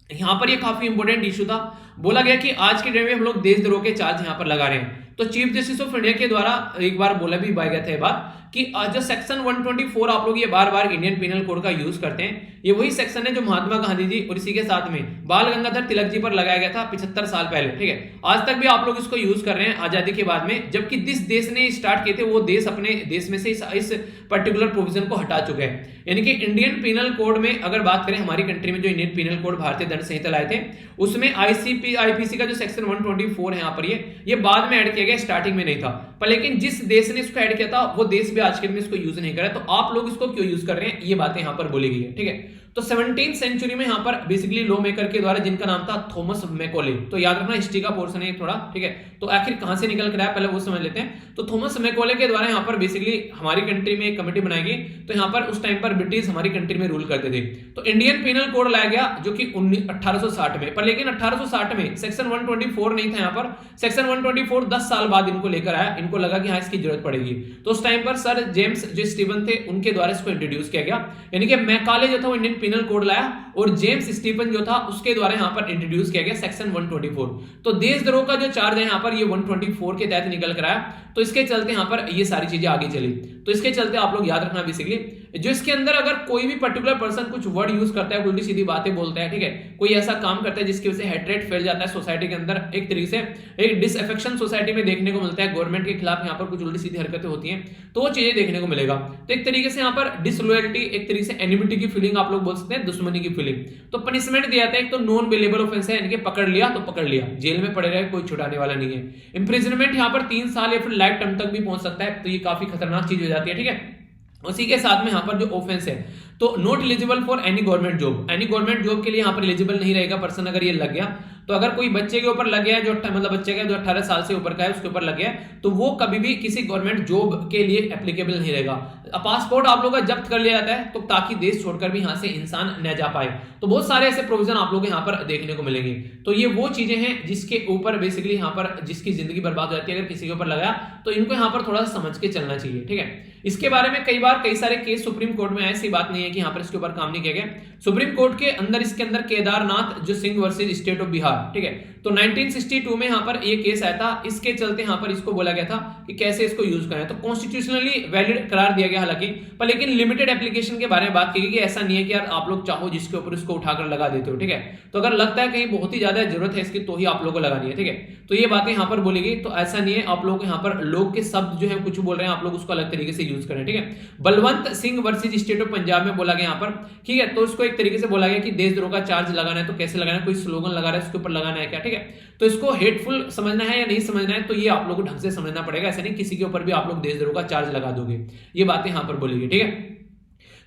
यहां पर ये काफी इंपॉर्टेंट इशू था। बोला गया कि आज के डेट में हम लोग देशद्रोह के चार्ज यहां पर लगा रहे हैं। तो चीफ जस्टिस ऑफ इंडिया के द्वारा एक बार बोला भी गया था ये बात कि जो सेक्शन 124 आप लोग ये बार बार इंडियन पिनल कोड का यूज करते हैं, ये वही सेक्शन है जो महात्मा गांधी जी और इसी के साथ में बाल गंगाधर तिलक जी पर लगाया गया था 75 साल पहले। ठीक है, आज तक भी आप लोग इसको यूज कर रहे हैं आजादी के बाद में, जबकि जिस देश ने स्टार्ट किए थे वो देश अपने देश में से इस पर्टिकुलर प्रोविजन को हटा चुके हैं। यानी कि इंडियन पिनल कोड में अगर बात करें हमारी कंट्री में जो इंडियन पिनल कोड भारतीय दंड संहिता लाए थे उसमें आईपीसी का जो सेक्शन 124 है यहाँ पर ये बाद में ऐड किया गया, स्टार्टिंग में नहीं था। पर लेकिन जिस देश ने इसको ऐड किया था वो देश भी आज के दिन में इसको यूज नहीं कर रहा है, तो आप लोग इसको क्यों यूज कर रहे हैं, ये बातें यहाँ पर बोली गई है। ठीक है, तो 17th सेंचुरी में यहाँ पर बेसिकली लॉ मेकर के द्वारा जिनका नाम था थॉमस मैकॉले, तो याद रखना हिस्ट्री का पोर्शन है थोड़ा। ठीक है, तो आखिर कहां से निकल कर आया पहले वो समझ लेते हैं। तो थॉमस मैकॉले के द्वारा यहाँ पर बेसिकली हमारी कंट्री में एक कमेटी बनाई गई। तो यहाँ पर उस टाइम पर ब्रिटिश हमारी कंट्री में रूल करते थे, तो इंडियन पिनल कोड लाया गया जो कि 1860 में। पर लेकिन 1860 में सेक्शन 124 नहीं था यहाँ पर, सेक्शन 124 10 साल बाद इनको लेकर आया, इनको लगा कि हाँ इसकी जरूरत पड़ेगी। तो उस टाइम पर सर जेम्स जो स्टीवन थे उनके द्वारा इसको इंट्रोड्यूस किया गया। यानी कि मैकाले जो था वो इंडियन पिनल कोड लाया और जेम्स स्टीफन जो था उसके द्वारा यहां पर इंट्रोड्यूस किया गया सेक्शन 124। तो देशद्रोह का जो चार्ज है यहां पर ये 124 के तहत निकल कर आया। तो इसके चलते यहां पर ये सारी चीजें आगे चली। तो इसके चलते आप लोग याद रखना बेसिकली जो इसके अंदर अगर कोई भी पर्टिकुलर पर्सन कुछ वर्ड यूज करता है, उल्टी सीधी बातें बोलता है, ठीक है, कोई ऐसा काम करता है जिसकी वजह से हेट्रेट फैल जाता है सोसाइटी के अंदर, एक तरीके से एक डिसअफेक्शन सोसाइटी में देखने को मिलता है, गवर्नमेंट के खिलाफ यहाँ पर कुछ उल्टी सीधी हरकतें होती हैं, तो वो चीजें देखने को मिलेगा। तो एक तरीके से यहाँ पर डिसलॉयल्टी, एक तरीके से एनिमिटी की फीलिंग आप लोग बोल सकते हैं, दुश्मनी की फीलिंग। तो पनिशमेंट दिया जाता है, एक तो नॉन बेलेबल ऑफेंस है, यानी कि पकड़ लिया तो पकड़ लिया, जेल में पड़े रहे, कोई छुड़ाने वाला नहीं है। इंप्रिजनमेंट यहाँ पर 3 साल या फिर लाइफ टाइम तक भी पहुंच सकता है, तो ये काफी खतरनाक चीज हो जाती है। ठीक है, उसी के साथ में यहाँ पर जो ऑफेंस है तो not eligible for any government job, any government job के लिए यहाँ पर एलिजिबल नहीं रहेगा पर्सन अगर ये लग गया। तो अगर कोई बच्चे के ऊपर लग गया जो मतलब बच्चे का जो 18 साल से ऊपर का है उसके ऊपर लग गया तो वो कभी भी किसी गवर्नमेंट जॉब के लिए एप्लीकेबल नहीं रहेगा। पासपोर्ट आप लोगों का जब्त कर लिया जाता है तो ताकि देश छोड़कर भी यहाँ से इंसान न जा पाए। तो बहुत सारे ऐसे प्रोविजन आप लोग यहाँ पर देखने को मिलेंगे। तो ये वो चीजें हैं जिसके ऊपर बेसिकली यहाँ पर जिसकी जिंदगी बर्बाद हो जाती है अगर किसी के ऊपर लगा, तो इनको यहाँ पर थोड़ा सा समझ के चलना चाहिए। ठीक है, इसके बारे में कई सारे केस सुप्रीम कोर्ट में, ऐसी बात नहीं है कि यहाँ पर इसके ऊपर काम नहीं किया गया। सुप्रीम कोर्ट के अंदर इसके अंदर केदारनाथ जो Singh versus state of Bihar, ठीक है, तो 1962 में यहाँ पर ये केस आया था। इसके चलते यहाँ पर इसको बोला गया था कि कैसे इसको यूज करें, तो कॉन्स्टिट्यूशनली वैलिड करार दिया गया हालांकि, पर लेकिन लिमिटेड एप्लीकेशन के बारे में बात की गई कि ऐसा नहीं है कि यार आप लोग चाहो जिसके ऊपर इसको उठाकर लगा देते हो। ठीक है, तो अगर लगता है कहीं बहुत ही ज्यादा जरूरत है इसकी तो ही आप लोगों को लगानी है। ठीक है, तो ये बातें यहाँ पर बोली गई, तो ऐसा नहीं है आप लोग यहाँ पर लोग के शब्द जो है कुछ बोल रहे हैं आप लोग उसको अलग तरीके से यूज करें। ठीक है, Balwant Singh versus state of Punjab में बोला गया यहाँ पर, ठीक है, तो इसको एक तरीके से बोला गया कि देशद्रोह का चार्ज लगाना है तो कैसे लगाना है, कोई स्लोगन लगा रहा है उसके ऊपर लगाना है क्या। ठीक है, तो इसको हेटफुल समझना है या नहीं समझना है तो ये आप लोगों को ढंग से समझना पड़ेगा। ऐसा नहीं किसी के ऊपर भी आप लोग देशद्रोह का चार्ज लगा दोगे, ये बातें यहां पर बोलेगी। ठीक है,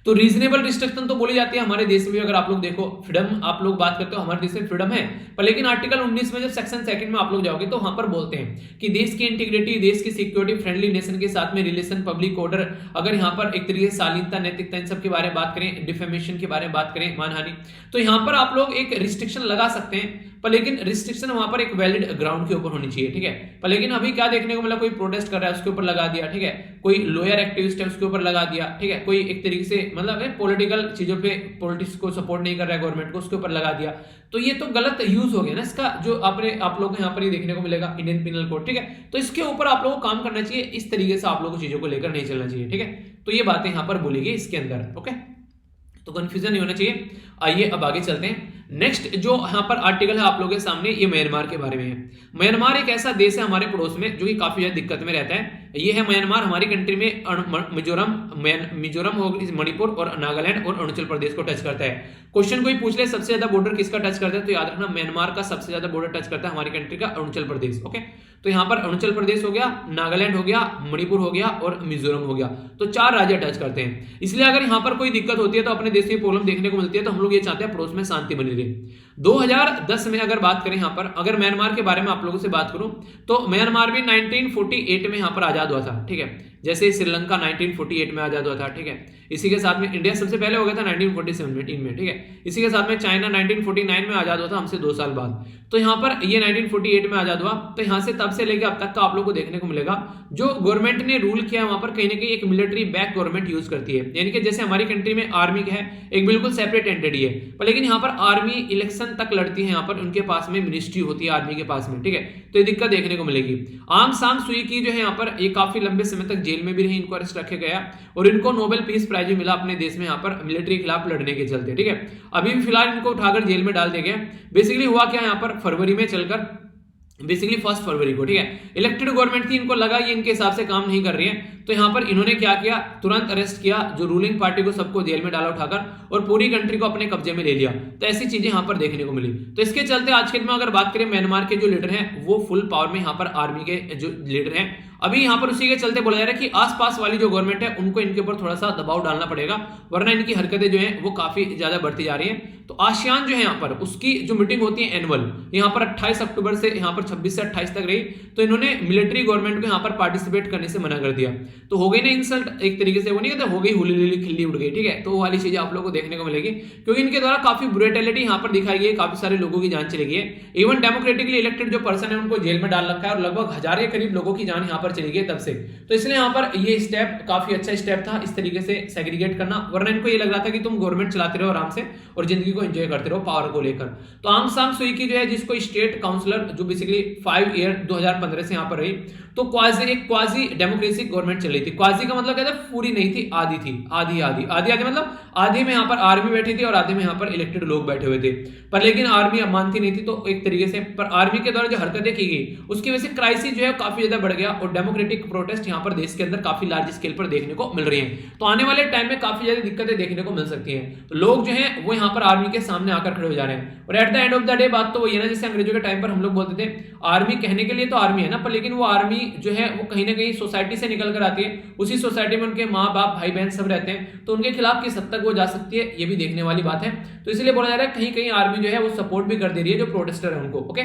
तो रीजनेबल रिस्ट्रिक्शन तो बोली जाती है हमारे देश में भी, अगर आप लोग देखो फ्रीडम आप लोग बात करते हो हमारे देश में फ्रीडम है, पर लेकिन आर्टिकल 19 में जब सेक्शन 2 में आप लोग जाओगे तो वहां पर बोलते हैं कि देश की इंटीग्रिटी, देश की सिक्योरिटी, फ्रेंडली नेशन के साथ में रिलेशन, पब्लिक ऑर्डर, अगर यहाँ पर एक तरीके से शालीनता, नैतिकता, इन सब के बारे में बात करें, डिफेमेशन के बारे में बात करें, मानहानि, तो यहाँ पर आप लोग एक रिस्ट्रिक्शन लगा सकते हैं, पर लेकिन रिस्ट्रिक्शन वहां पर एक वैलिड ग्राउंड के ऊपर होनी चाहिए, ठीक है। पर लेकिन अभी क्या देखने को मिला, कोई प्रोटेस्ट कर रहा है उसके ऊपर लगा दिया, ठीक है, कोई लॉयर एक्टिविस्ट है उसके ऊपर लगा दिया, ठीक है, कोई एक तरीके से मतलब पॉलिटिकल चीजों पे, पॉलिटिक्स को सपोर्ट नहीं कर रहा है गवर्नमेंट को, उसके ऊपर लगा दिया, तो ये तो गलत यूज हो गया ना इसका, जो अपने आप लोग को यहाँ पर ये देखने को मिलेगा इंडियन पिनल कोड, ठीक है। तो इसके ऊपर आप लोगों को काम करना चाहिए, इस तरीके से आप लोगों को चीजों को लेकर नहीं चलना चाहिए, ठीक है। तो ये बातें यहाँ पर बोली गई इसके अंदर, ओके, तो कंफ्यूजन नहीं होना चाहिए। आइए अब आगे चलते हैं। नेक्स्ट जो यहाँ पर आर्टिकल है आप लोगों के सामने, ये म्यांमार के बारे में है। म्यांमार एक ऐसा देश है हमारे पड़ोस में जो कि काफी ज्यादा दिक्कत में रहता है। ये है म्यांमार, हमारी कंट्री में मिजोरम हो, मणिपुर और नागालैंड और अरुणाचल प्रदेश को टच करता है। क्वेश्चन कोई पूछ ले सबसे ज्यादा बॉर्डर किसका टच करता है, तो याद रखना म्यांमार का सबसे ज्यादा बॉर्डर टच करता है हमारी कंट्री का अरुणाचल प्रदेश, ओके। तो यहाँ पर अरुणाचल प्रदेश हो गया, नागालैंड हो गया, मणिपुर हो गया और मिजोरम हो गया, तो 4 राज्य टच करते हैं। इसलिए अगर यहाँ पर कोई दिक्कत होती है तो अपने देश में प्रॉब्लम देखने को मिलती है, तो हम लोग ये चाहते हैं पड़ोस में शांति बनी रहे। 2010 में अगर बात करें यहाँ पर, अगर म्यांमार के बारे में आप लोगों से बात करूं तो म्यांमार भी 1948 में यहाँ पर आजाद हुआ था, ठीक है। जैसे श्रीलंका 1948 में आजाद हुआ था, ठीक है। इसी के साथ में इंडिया सबसे पहले हो गया था 1947 में, ठीक है। इसी के साथ में चाइना 1949 में आजाद हुआ था हमसे 2 साल बाद। तो यहाँ पर ये 1948 में आजाद हुआ, तो यहाँ से तब से लेकर अब तक का आप लोग को देखने को मिलेगा जो गवर्नमेंट ने रूल किया वहां पर कहीं ना कहीं एक मिलिट्री बैक गवर्नमेंट यूज करती है, यानी कि जैसे हमारी कंट्री में आर्मी है एक बिल्कुल सेपरेट एंटिटी है, पर लेकिन यहाँ पर आर्मी इलेक्शन तक लड़ती है, यहाँ पर उनके पास में मिनिस्ट्री होती है आर्मी के पास में, ठीक है। तो ये दिक्कत देखने को मिलेगी। आंग सान सुई की जो है यहाँ पर ये काफी लंबे समय तक जेल में भी रही, इनको अरेस्ट रखे गया और इनको नोबेल पीस प्राइज भी मिला अपने देश में यहाँ पर मिलिट्री के खिलाफ लड़ने के चलते, ठीक है। अभी भी फिलहाल इनको उठाकर जेल में डाल दिया गया। बेसिकली हुआ क्या यहाँ पर, फरवरी में चलकर बेसिकली 1 फरवरी को, ठीक है, इलेक्टेड गवर्नमेंट थी, इनको लगा ये इनके हिसाब से काम नहीं कर रही है, तो यहाँ पर इन्होंने क्या किया, तुरंत अरेस्ट किया जो रूलिंग पार्टी को, सबको जेल में डाला उठाकर और पूरी कंट्री को अपने कब्जे में ले लिया। तो ऐसी चीजें यहाँ पर देखने को मिली। तो इसके चलते आज के दिन में अगर बात करें म्यांमार के जो लीडर हैं वो फुल पावर में यहाँ पर आर्मी के जो लीडर हैं, अभी यहाँ पर उसी के चलते बोला जा रहा है कि आसपास वाली जो गवर्नमेंट है उनको इनके ऊपर थोड़ा सा दबाव डालना पड़ेगा, वरना इनकी हरकतें जो हैं वो काफी ज्यादा बढ़ती जा रही हैं। तो आसियान जो है यहाँ पर उसकी जो मीटिंग होती है एनुअल, यहाँ पर 28 अक्टूबर से यहाँ पर 26 से 28 तक रही, तो इन्होंने मिलिट्री गवर्नमेंट को यहाँ पर पार्टिसिपेट करने से मना कर दिया। तो हो गई ना इंसल्ट एक तरीके से, वो नहीं कहते हो गई हुली लिली खिल्ली उड़ गई, ठीक है। तो वो वाली चीजें आप लोगों को देखने को मिलेगी, क्योंकि इनके द्वारा काफी ब्रुटैलिटी यहाँ पर दिखाई गई है, काफी सारे लोगों की जान चली गई है। इवन डेमोक्रेटिकली इलेक्टेड जो पर्सन है उनको जेल में डाल रखा है और लगभग 1000 के करीब लोगों की जान यहाँ पर चली गई तब से। तो इसलिए यहाँ पर ये स्टेप काफी अच्छा स्टेप था, इस तरीके से सेग्रीगेट करना, वरना इनको ये लग रहा था कि तुम गवर्नमेंट चलाते रहो आराम से और जिंदगी को एंजॉय करते रहो पावर को लेकर। तो आंग सान सुई की जो है, जिसको स्टेट काउंसलर जो बेसिकली 5 ईयर 2015 से यहाँ पर रही, तो क्वाजी डेमोक्रेटिक गवर्नमेंट चल रही थी। क्वाजी का मतलब क्या था, पूरी नहीं थी, आधी थी, आधी मतलब आधी में यहाँ पर आर्मी बैठी थी और आधे में यहाँ पर इलेक्टेड लोग बैठे हुए थे, पर लेकिन आर्मी अब मानती नहीं थी। तो एक तरीके से पर आर्मी के द्वारा जो हरकतें की गई उसकी वजह से क्राइसिस जो है काफी ज्यादा बढ़ गया और डेमोक्रेटिक प्रोटेस्ट यहाँ पर देश के अंदर काफी लार्ज स्केल पर देखने को मिल रही है। तो आने वाले टाइम में काफी ज्यादा दिक्कतें देखने को मिल सकती हैं। तो लोग जो है वो यहाँ पर आर्मी के सामने आकर खड़े हो जा रहे हैं और at the end of the day बात तो वही है ना, जैसे अंग्रेजों के टाइम पर हम लोग बोलते थे आर्मी कहने के लिए तो आर्मी है ना, पर लेकिन वो आर्मी जो है वो कहीं ना कहीं सोसाइटी से निकल कर आती है, उसी सोसाइटी में उनके माँ बाप भाई बहन सब रहते हैं, तो उनके खिलाफ किस हद तक वो जा सकती है ये भी देखने वाली बात है। तो इसलिए बोला जा रहा है कहीं कहीं आर्मी जो है वो सपोर्ट भी कर दे रही है जो प्रोटेस्टर है उनको, ओके।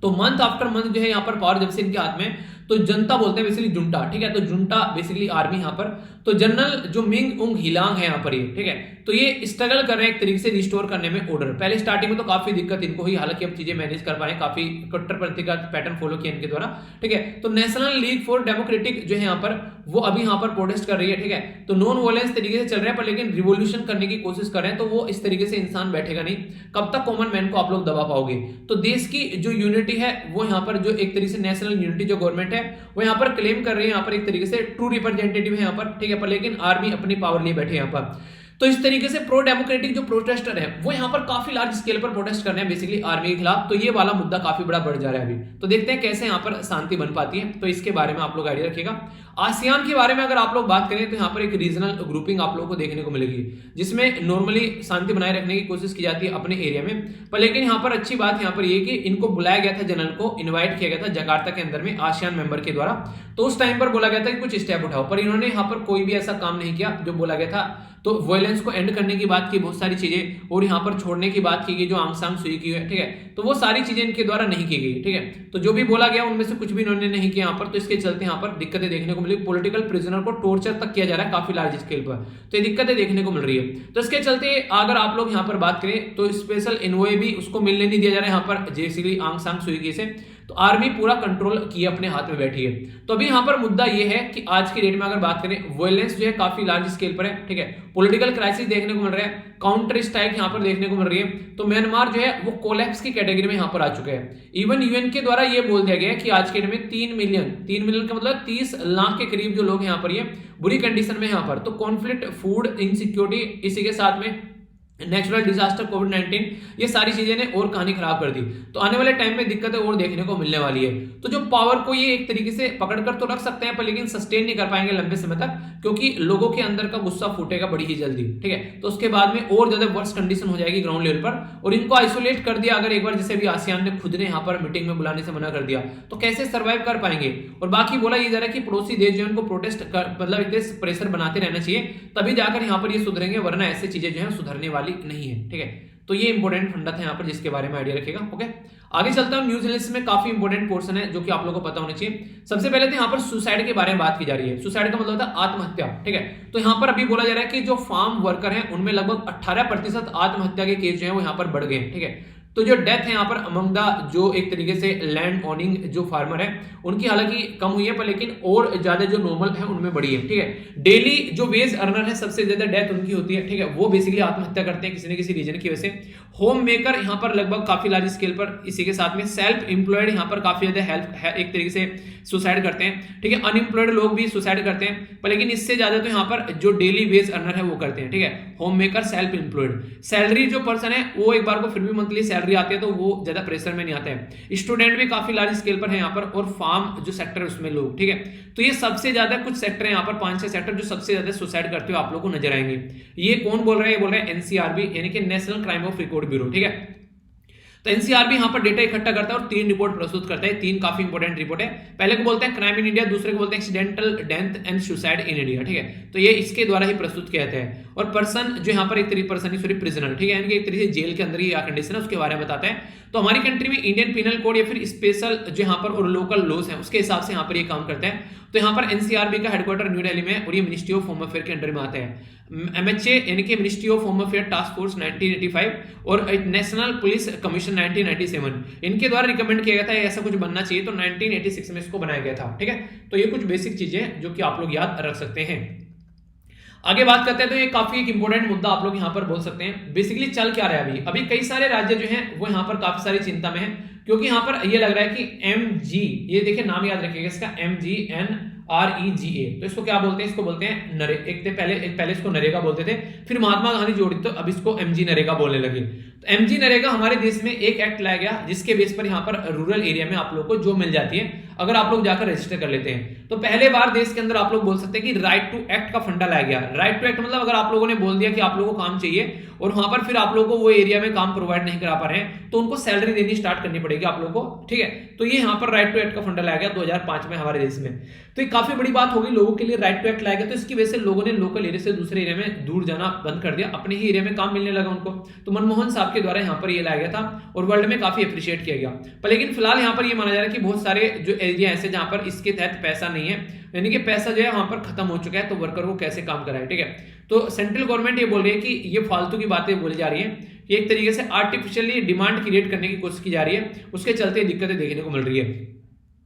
तो मंथ आफ्टर मंथ जो है यहाँ पर पावर जब से इनके हाथ में, तो जनता बोलते हैं बेसिकली जुंटा, ठीक है। तो जुंटा बेसिकली आर्मी यहाँ पर, तो जनरल जो मिंग उंग हिलांग है यहाँ पर ये, ठीक है। तो ये स्ट्रगल कर रहे हैं एक तरीके से रिस्टोर करने में ऑर्डर। पहले स्टार्टिंग में तो काफी दिक्कत इनको हुई, हालांकि अब चीजें मैनेज कर पाए, काफी कट्टरपंथी का पैटर्न फॉलो किया इनके द्वारा, ठीक है। तो नेशनल लीग फॉर डेमोक्रेटिक जो है यहाँ पर वो अभी यहाँ पर प्रोटेस्ट कर रही है, ठीक है। तो नॉन वायलेंस तरीके से चल रहे हैं, पर लेकिन रिवोल्यूशन करने की कोशिश कर रहे हैं, तो वो इस तरीके से इंसान बैठेगा नहीं, कब तक कॉमन मैन को आप लोग दबा पाओगे। तो देश की जो यूनिटी है वो यहाँ पर, जो एक तरीके से नेशनल यूनिटी जो गवर्नमेंट है वो यहाँ पर क्लेम कर रही है, यहाँ पर एक तरीके से ट्रू रिप्रेजेंटेटिव है यहाँ पर, ठीक है। पर लेकिन आर्मी अपनी पावर लिए बैठे यहाँ पर। तो इस तरीके से प्रो डेमोक्रेटिक जो प्रोटेस्टर है वो यहाँ पर काफी लार्ज स्केल पर प्रोटेस्ट कर रहे हैं बेसिकली आर्मी के खिलाफ। तो ये वाला मुद्दा काफी बड़ा बढ़ जा रहा है अभी। तो देखते हैं कैसे यहाँ पर शांति बन पाती है, तो इसके बारे में आप लोग आइडिया रखिएगा। आसियान के बारे में अगर आप लोग बात करें तो यहाँ पर एक रीजनल ग्रुपिंग आप लोगों को देखने को मिलेगी, जिसमें नॉर्मली शांति बनाए रखने की कोशिश की जाती है अपने एरिया में। पर लेकिन यहाँ पर अच्छी बात यहाँ पर ये कि इनको बुलाया गया था, जनरल को इन्वाइट किया गया था जकार्ता के अंदर में आसियान मेंबर के द्वारा। तो उस टाइम पर बोला गया था कि कुछ स्टेप उठाओ, पर इन्होंने यहाँ पर कोई भी ऐसा काम नहीं किया जो बोला गया था। तो वायलेंस को एंड करने की बात की, बहुत सारी चीजें, और यहाँ पर छोड़ने की बात की गई जो आंग सान सुई की है, ठीक है। तो वो सारी चीजें इनके द्वारा नहीं की गई, ठीक है। तो जो भी बोला गया उनमें से कुछ भी इन्होंने नहीं किया यहाँ पर। तो इसके चलते यहाँ पर दिक्कतें देखने को मिली, पॉलिटिकल प्रिजनर को टॉर्चर तक किया जा रहा है काफी लार्ज स्केल पर। तो ये दिक्कतें देखने को मिल रही है। तो इसके चलते अगर आप लोग यहाँ पर बात करें तो स्पेशल इन्वॉय भी उसको मिलने नहीं दिया जा रहा है यहाँ पर, बेसिकली आंग सान सुई की से। तो आर्मी पूरा कंट्रोल किए अपने हाथ में बैठी है। तो अभी यहाँ पर मुद्दा यह है कि आज की डेट में अगर बात करें, वायलेंस जो है काफी लार्ज स्केल पर है, ठीक है। पॉलिटिकल क्राइसिस देखने को मिल रहा है, काउंटर स्ट्राइक यहाँ पर देखने को मिल रही है। तो म्यांमार जो है वो कोलैप्स की कैटेगरी में यहाँ पर आ चुका है। इवन यूएन के द्वारा ये बोल दिया गया है कि आज के डेट में 3 मिलियन का मतलब 30 लाख के करीब जो लोग यहाँ पर ये बुरी कंडीशन में यहाँ पर। तो कॉन्फ्लिक्ट, फूड इनसिक्योरिटी, इसी के साथ में नेचुरल डिजास्टर, कोविड-19, ये सारी चीजें ने और कहानी खराब कर दी। तो आने वाले टाइम में दिक्कतें और देखने को मिलने वाली है। तो जो पावर को ये एक तरीके से पकड़कर तो रख सकते हैं, पर लेकिन सस्टेन नहीं कर पाएंगे लंबे समय तक, क्योंकि लोगों के अंदर का गुस्सा फूटेगा बड़ी ही जल्दी, ठीक है। तो उसके बाद में और ज्यादा वर्स्ट कंडीशन हो जाएगी ग्राउंड लेवल पर, और इनको आइसोलेट कर दिया अगर एक बार, जैसे भी आसियान ने खुद ने यहाँ पर मीटिंग में बुलाने से मना कर दिया, तो कैसे सर्वाइव कर पाएंगे। और बाकी बोला ये जा रहा है कि पड़ोसी देश जो है उनको प्रोटेस्ट मतलब इतने प्रेशर बनाते रहना चाहिए, तभी जाकर यहाँ पर ये सुधरेंगे, वरना ऐसी चीजें जो है सुधरने वाली नहीं है, ठीक है। तो ये इंपॉर्टेंट फंडा था यहाँ पर, जिसके बारे में आइडिया रखेगा, ओके। आगे चलता हूं, न्यूज लिस्ट में काफी इंपॉर्टेंट पोर्शन है जो कि आप लोगों को पता होना चाहिए। सबसे पहले तो यहाँ पर सुसाइड के बारे में बात की जा रही है। सुसाइड का मतलब होता है आत्महत्या, ठीक है। तो यहाँ पर अभी बोला जा रहा है कि जो फार्म वर्कर हैं उनमें लगभग 18% आत्महत्या के केस जो है वो यहाँ पर बढ़ गए हैं, ठीक है। तो जो डेथ है यहाँ पर अमंग द जो एक तरीके से लैंड ओनिंग जो फार्मर है उनकी हालांकि कम हुई है, पर लेकिन और ज्यादा जो नॉर्मल है उनमें बढ़ी है, ठीक है। डेली जो वेज अर्नर है सबसे ज्यादा डेथ उनकी होती है, ठीक है। वो बेसिकली आत्महत्या करते हैं किसी न किसी रीजन की वजह से। होम मेकर यहाँ पर लगभग काफी लार्ज स्केल पर, इसी के साथ में सेल्फ एम्प्लॉयड यहाँ पर काफी ज्यादा हेल्प एक तरीके से सुसाइड करते हैं, ठीक है। अनएम्प्लॉयड लोग भी सुसाइड करते हैं, पर लेकिन इससे ज्यादा तो यहाँ पर जो डेली वेज अर्नर है वो करते हैं, ठीक है। Home maker, self employed. Salary जो पर्सन है वो एक बार को फिर भी मंथली सैलरी आती है तो वो ज्यादा प्रेशर में नहीं आता है। स्टूडेंट भी काफी लार्ज स्केल पर है यहाँ पर, और फार्म जो सेक्टर है उसमें लोग, ठीक है। तो ये सबसे ज्यादा कुछ सेक्टर है यहाँ पर, 5-6 सेक्टर जो सबसे ज्यादा सुसाइड करते हुए आप लोगों को नजर आएंगे। ये कौन बोल रहा है? ये बोल रहा है एनसीआरबी यानी कि national crime of record bureau, ठीक है। तो एनसीआरबी यहाँ पर डेटा इकट्ठा करता है और 3 रिपोर्ट प्रस्तुत करता है। 3 काफी इंपॉर्टेंट रिपोर्ट है। पहले को बोलते हैं क्राइम इन इंडिया, दूसरे को बोलते हैं accidental death and suicide in India, ठीक है। तो ये इसके द्वारा ही प्रस्तुत किया जाता है। और पर्सन जो यहाँ पर एक तरीके प्रिजनर, ठीक है, यानी कि एक तरीके से जेल के अंदर ही कंडीशन है उसके बारे में बताता है। तो हमारी कंट्री में इंडियन पिनल कोड या फिर स्पेशल जो यहाँ पर और लोकल लॉज हैं उसके हिसाब से यहाँ पर ये काम करता है। तो यहाँ पर एनसीआरबी का हेडक्वार्टर न्यू दिल्ली में है और ये मिनिस्ट्री ऑफ होम अफेयर के अंडर में आता है। एमएचए यानी कि ministry of home affair task force 1985 और नेशनल पुलिस कमीशन 1997 इनके द्वारा रिकमेंड किया गया था ऐसा कुछ बनना चाहिए, तो 1986 में इसको बनाया गया था, ठीक है। तो ये कुछ बेसिक चीजें हैं जो कि आप लोग याद रख सकते हैं। आगे बात करते हैं तो ये काफी एक इंपॉर्टेंट मुद्दा आप लोग यहाँ पर बोल सकते हैं। बेसिकली चल क्या रहा है अभी कई सारे राज्य जो हैं वो यहाँ पर काफी सारी चिंता में है, क्योंकि यहाँ पर ये लग रहा है कि एमजी, ये देखिए नाम याद रखिएगा इसका, MGNREGA। तो इसको क्या बोलते हैं? इसको बोलते हैं पहले इसको नरेगा बोलते थे, फिर महात्मा गांधी जोड़ी तो अब इसको MG नरेगा बोलने लगे। तो MG नरेगा हमारे देश में एक एक्ट लाया गया जिसके बेस पर यहाँ पर रूरल एरिया में आप लोग को जो मिल जाती है अगर आप लोग जाकर रजिस्टर कर लेते हैं। तो पहले बार देश के अंदर आप लोग बोल सकते हैं कि राइट टू एक्ट का फंडा लाया गया। राइट टू एक्ट मतलब अगर आप लोगों ने बोल दिया कि आप लोगों को काम चाहिए और वहां पर फिर आप लोगों को वो एरिया में काम प्रोवाइड नहीं करा पा रहे हैं तो उनको सैलरी देनी स्टार्ट करनी पड़ेगी आप लोगों को, ठीक है। तो ये यहाँ पर राइट टू एक्ट का फंडा लाया गया 2005 में हमारे देश में। तो ये काफी बड़ी बात होगी लोगों के लिए, राइट टू एक्ट लाया गया। तो इसकी वजह से लोगों ने लोकल एरिया से दूसरे एरिया में दूर जाना बंद कर दिया, अपने ही एरिया में काम मिलने लगा उनको। तो मनमोहन साहब के द्वारा यहाँ पर ये लाया गया था और वर्ल्ड में काफी अप्रिशिएट किया गया। पर लेकिन फिलहाल यहाँ पर ये माना जा रहा है कि बहुत सारे जो एरिया ऐसे जहां पर इसके तहत पैसा नहीं है, यानी कि पैसा जो है वहां पर खत्म हो चुका है, तो वर्कर को कैसे काम कराए, ठीक है। तो सेंट्रल गवर्नमेंट ये बोल रही है कि ये फालतू की बातें बोली जा रही है कि एक तरीके से आर्टिफिशियली डिमांड क्रिएट करने की कोशिश की जा रही है, उसके चलते दिक्कतें देखने को मिल रही है।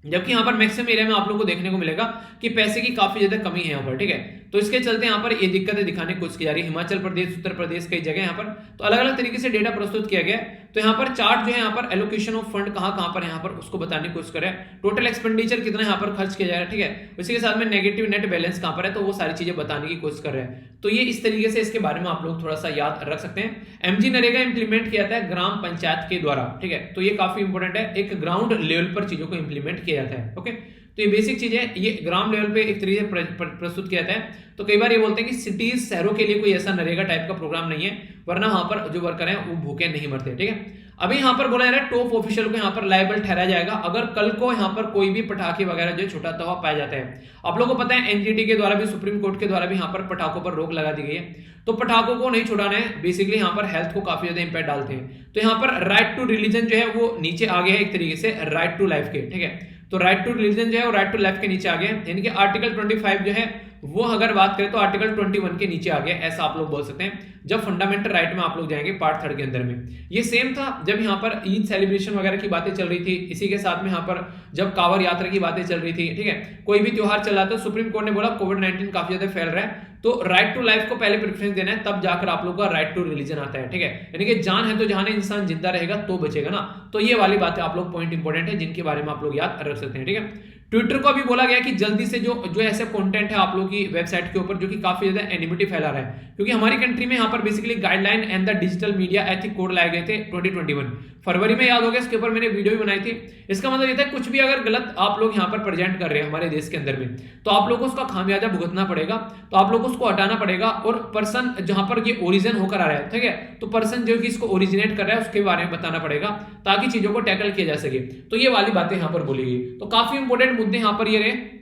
जबकि यहाँ पर मैक्सिमम एरिया में आप लोगों को देखने को मिलेगा कि पैसे की काफी ज्यादा कमी है यहाँ पर, ठीक है। तो इसके चलते यहाँ पर ये दिक्कतें दिखाने की कोशिश की जा रही है। हिमाचल प्रदेश, उत्तर प्रदेश, कई जगह यहाँ पर तो अलग अलग तरीके से डेटा प्रस्तुत किया गया है। तो यहाँ पर चार्ट जो है यहाँ पर एलोकेशन ऑफ फंड कहाँ पर यहाँ पर उसको बताने की कोशिश करें, टोटल एक्सपेंडिचर कितना यहाँ पर खर्च किया जा रहा है, ठीक है। उसी के साथ में नेगेटिव नेट बैलेंस कहाँ पर है, तो वो सारी चीजें बताने की कोशिश कर रहे हैं। तो ये इस तरीके से इसके बारे में आप लोग थोड़ा सा याद रख सकते हैं। MG नरेगा इंप्लीमेंट किया जाता है ग्राम पंचायत के द्वारा, ठीक है। तो ये काफी इंपॉर्टेंट है, एक ग्राउंड लेवल पर चीजों को इंप्लीमेंट किया जाता है, ओके। तो ये बेसिक चीज है, ये ग्राउंड लेवल पे एक तरीके से प्रस्तुत किया जाता है। तो कई बार ये बोलते हैं कि सिटीज, शहरों के लिए कोई ऐसा नरेगा टाइप का प्रोग्राम नहीं है, वरना वहां पर जो वर्कर हैं वो भूखे नहीं मरते, ठीक है। अभी यहाँ पर बोला जा रहा है टॉप ऑफिशियल को यहाँ पर लायबल ठहराया जाएगा अगर कल को यहाँ पर कोई भी पटाखे वगैरह जो छुटाता हुआ पाया जाता है। आप लोगों को पता है एनजीटी के द्वारा भी, सुप्रीम कोर्ट के द्वारा भी यहाँ पर पटाखों पर रोक लगा दी गई है। तो पटाखों को नहीं छुड़ाना है, बेसिकली यहाँ पर हेल्थ को काफी ज्यादा इंपैक्ट डालते हैं। तो यहाँ पर राइट टू रिलीजन जो है वो नीचे आ गया है एक तरीके से राइट टू लाइफ के, ठीक है। तो राइट टू रिलीजन जो है वो राइट टू लाइफ के नीचे आ गया है, यानी कि आर्टिकल 25 जो है वो अगर बात करें तो आर्टिकल 21 के नीचे आ गया, ऐसा आप लोग बोल सकते हैं। जब फंडामेंटल राइट में आप लोग जाएंगे पार्ट 3 के अंदर में, ये सेम था जब यहाँ पर ईद सेलिब्रेशन वगैरह की बातें चल रही थी, इसी के साथ में यहाँ पर जब कांवड़ यात्रा की बातें चल रही थी, ठीक है। कोई भी त्योहार चल रहा था, सुप्रीम कोर्ट ने बोला कोविड-19 काफी ज्यादा फैल रहा है, तो राइट टू लाइफ को पहले प्रेफरेंस देना है, तब जाकर आप लोग का राइट टू रिलीजन आता है, ठीक है। यानी कि जान है तो जहां इंसान जिंदा रहेगा तो बचेगा ना। तो ये वाली बातें आप लोग पॉइंट इंपॉर्टेंट है जिनके बारे में आप लोग याद रख सकते हैं, ठीक है। ट्विटर को भी बोला गया कि जल्दी से जो ऐसे कंटेंट है आप लोग की वेबसाइट के ऊपर जो कि काफी ज्यादा एनिमिटी फैला रहा है, क्योंकि हमारी कंट्री में यहाँ पर basically guideline and the digital media ethic code लाए गए थे 2021 फरवरी में, याद हो गया। इसके ऊपर मैंने वीडियो भी बनाई थी। इसका मतलब ये था कुछ भी अगर गलत आप लोग यहाँ पर प्रेजेंट कर रहे हैं हमारे देश के अंदर में, तो आप लोग को उसका खामियाजा भुगतना पड़ेगा, तो आप लोग को उसको हटाना पड़ेगा। और पर्सन जहां पर ये ओरिजिन होकर आ रहा है, ठीक है, तो पर्सन जो कि इसको ओरिजिनेट कर रहा है उसके बारे में बताना पड़ेगा ताकि चीजों को टैकल किया जा सके। तो ये वाली बातें यहाँ पर बोली गई। तो काफी इंपॉर्टेंट मुद्दे यहाँ पर ये रहे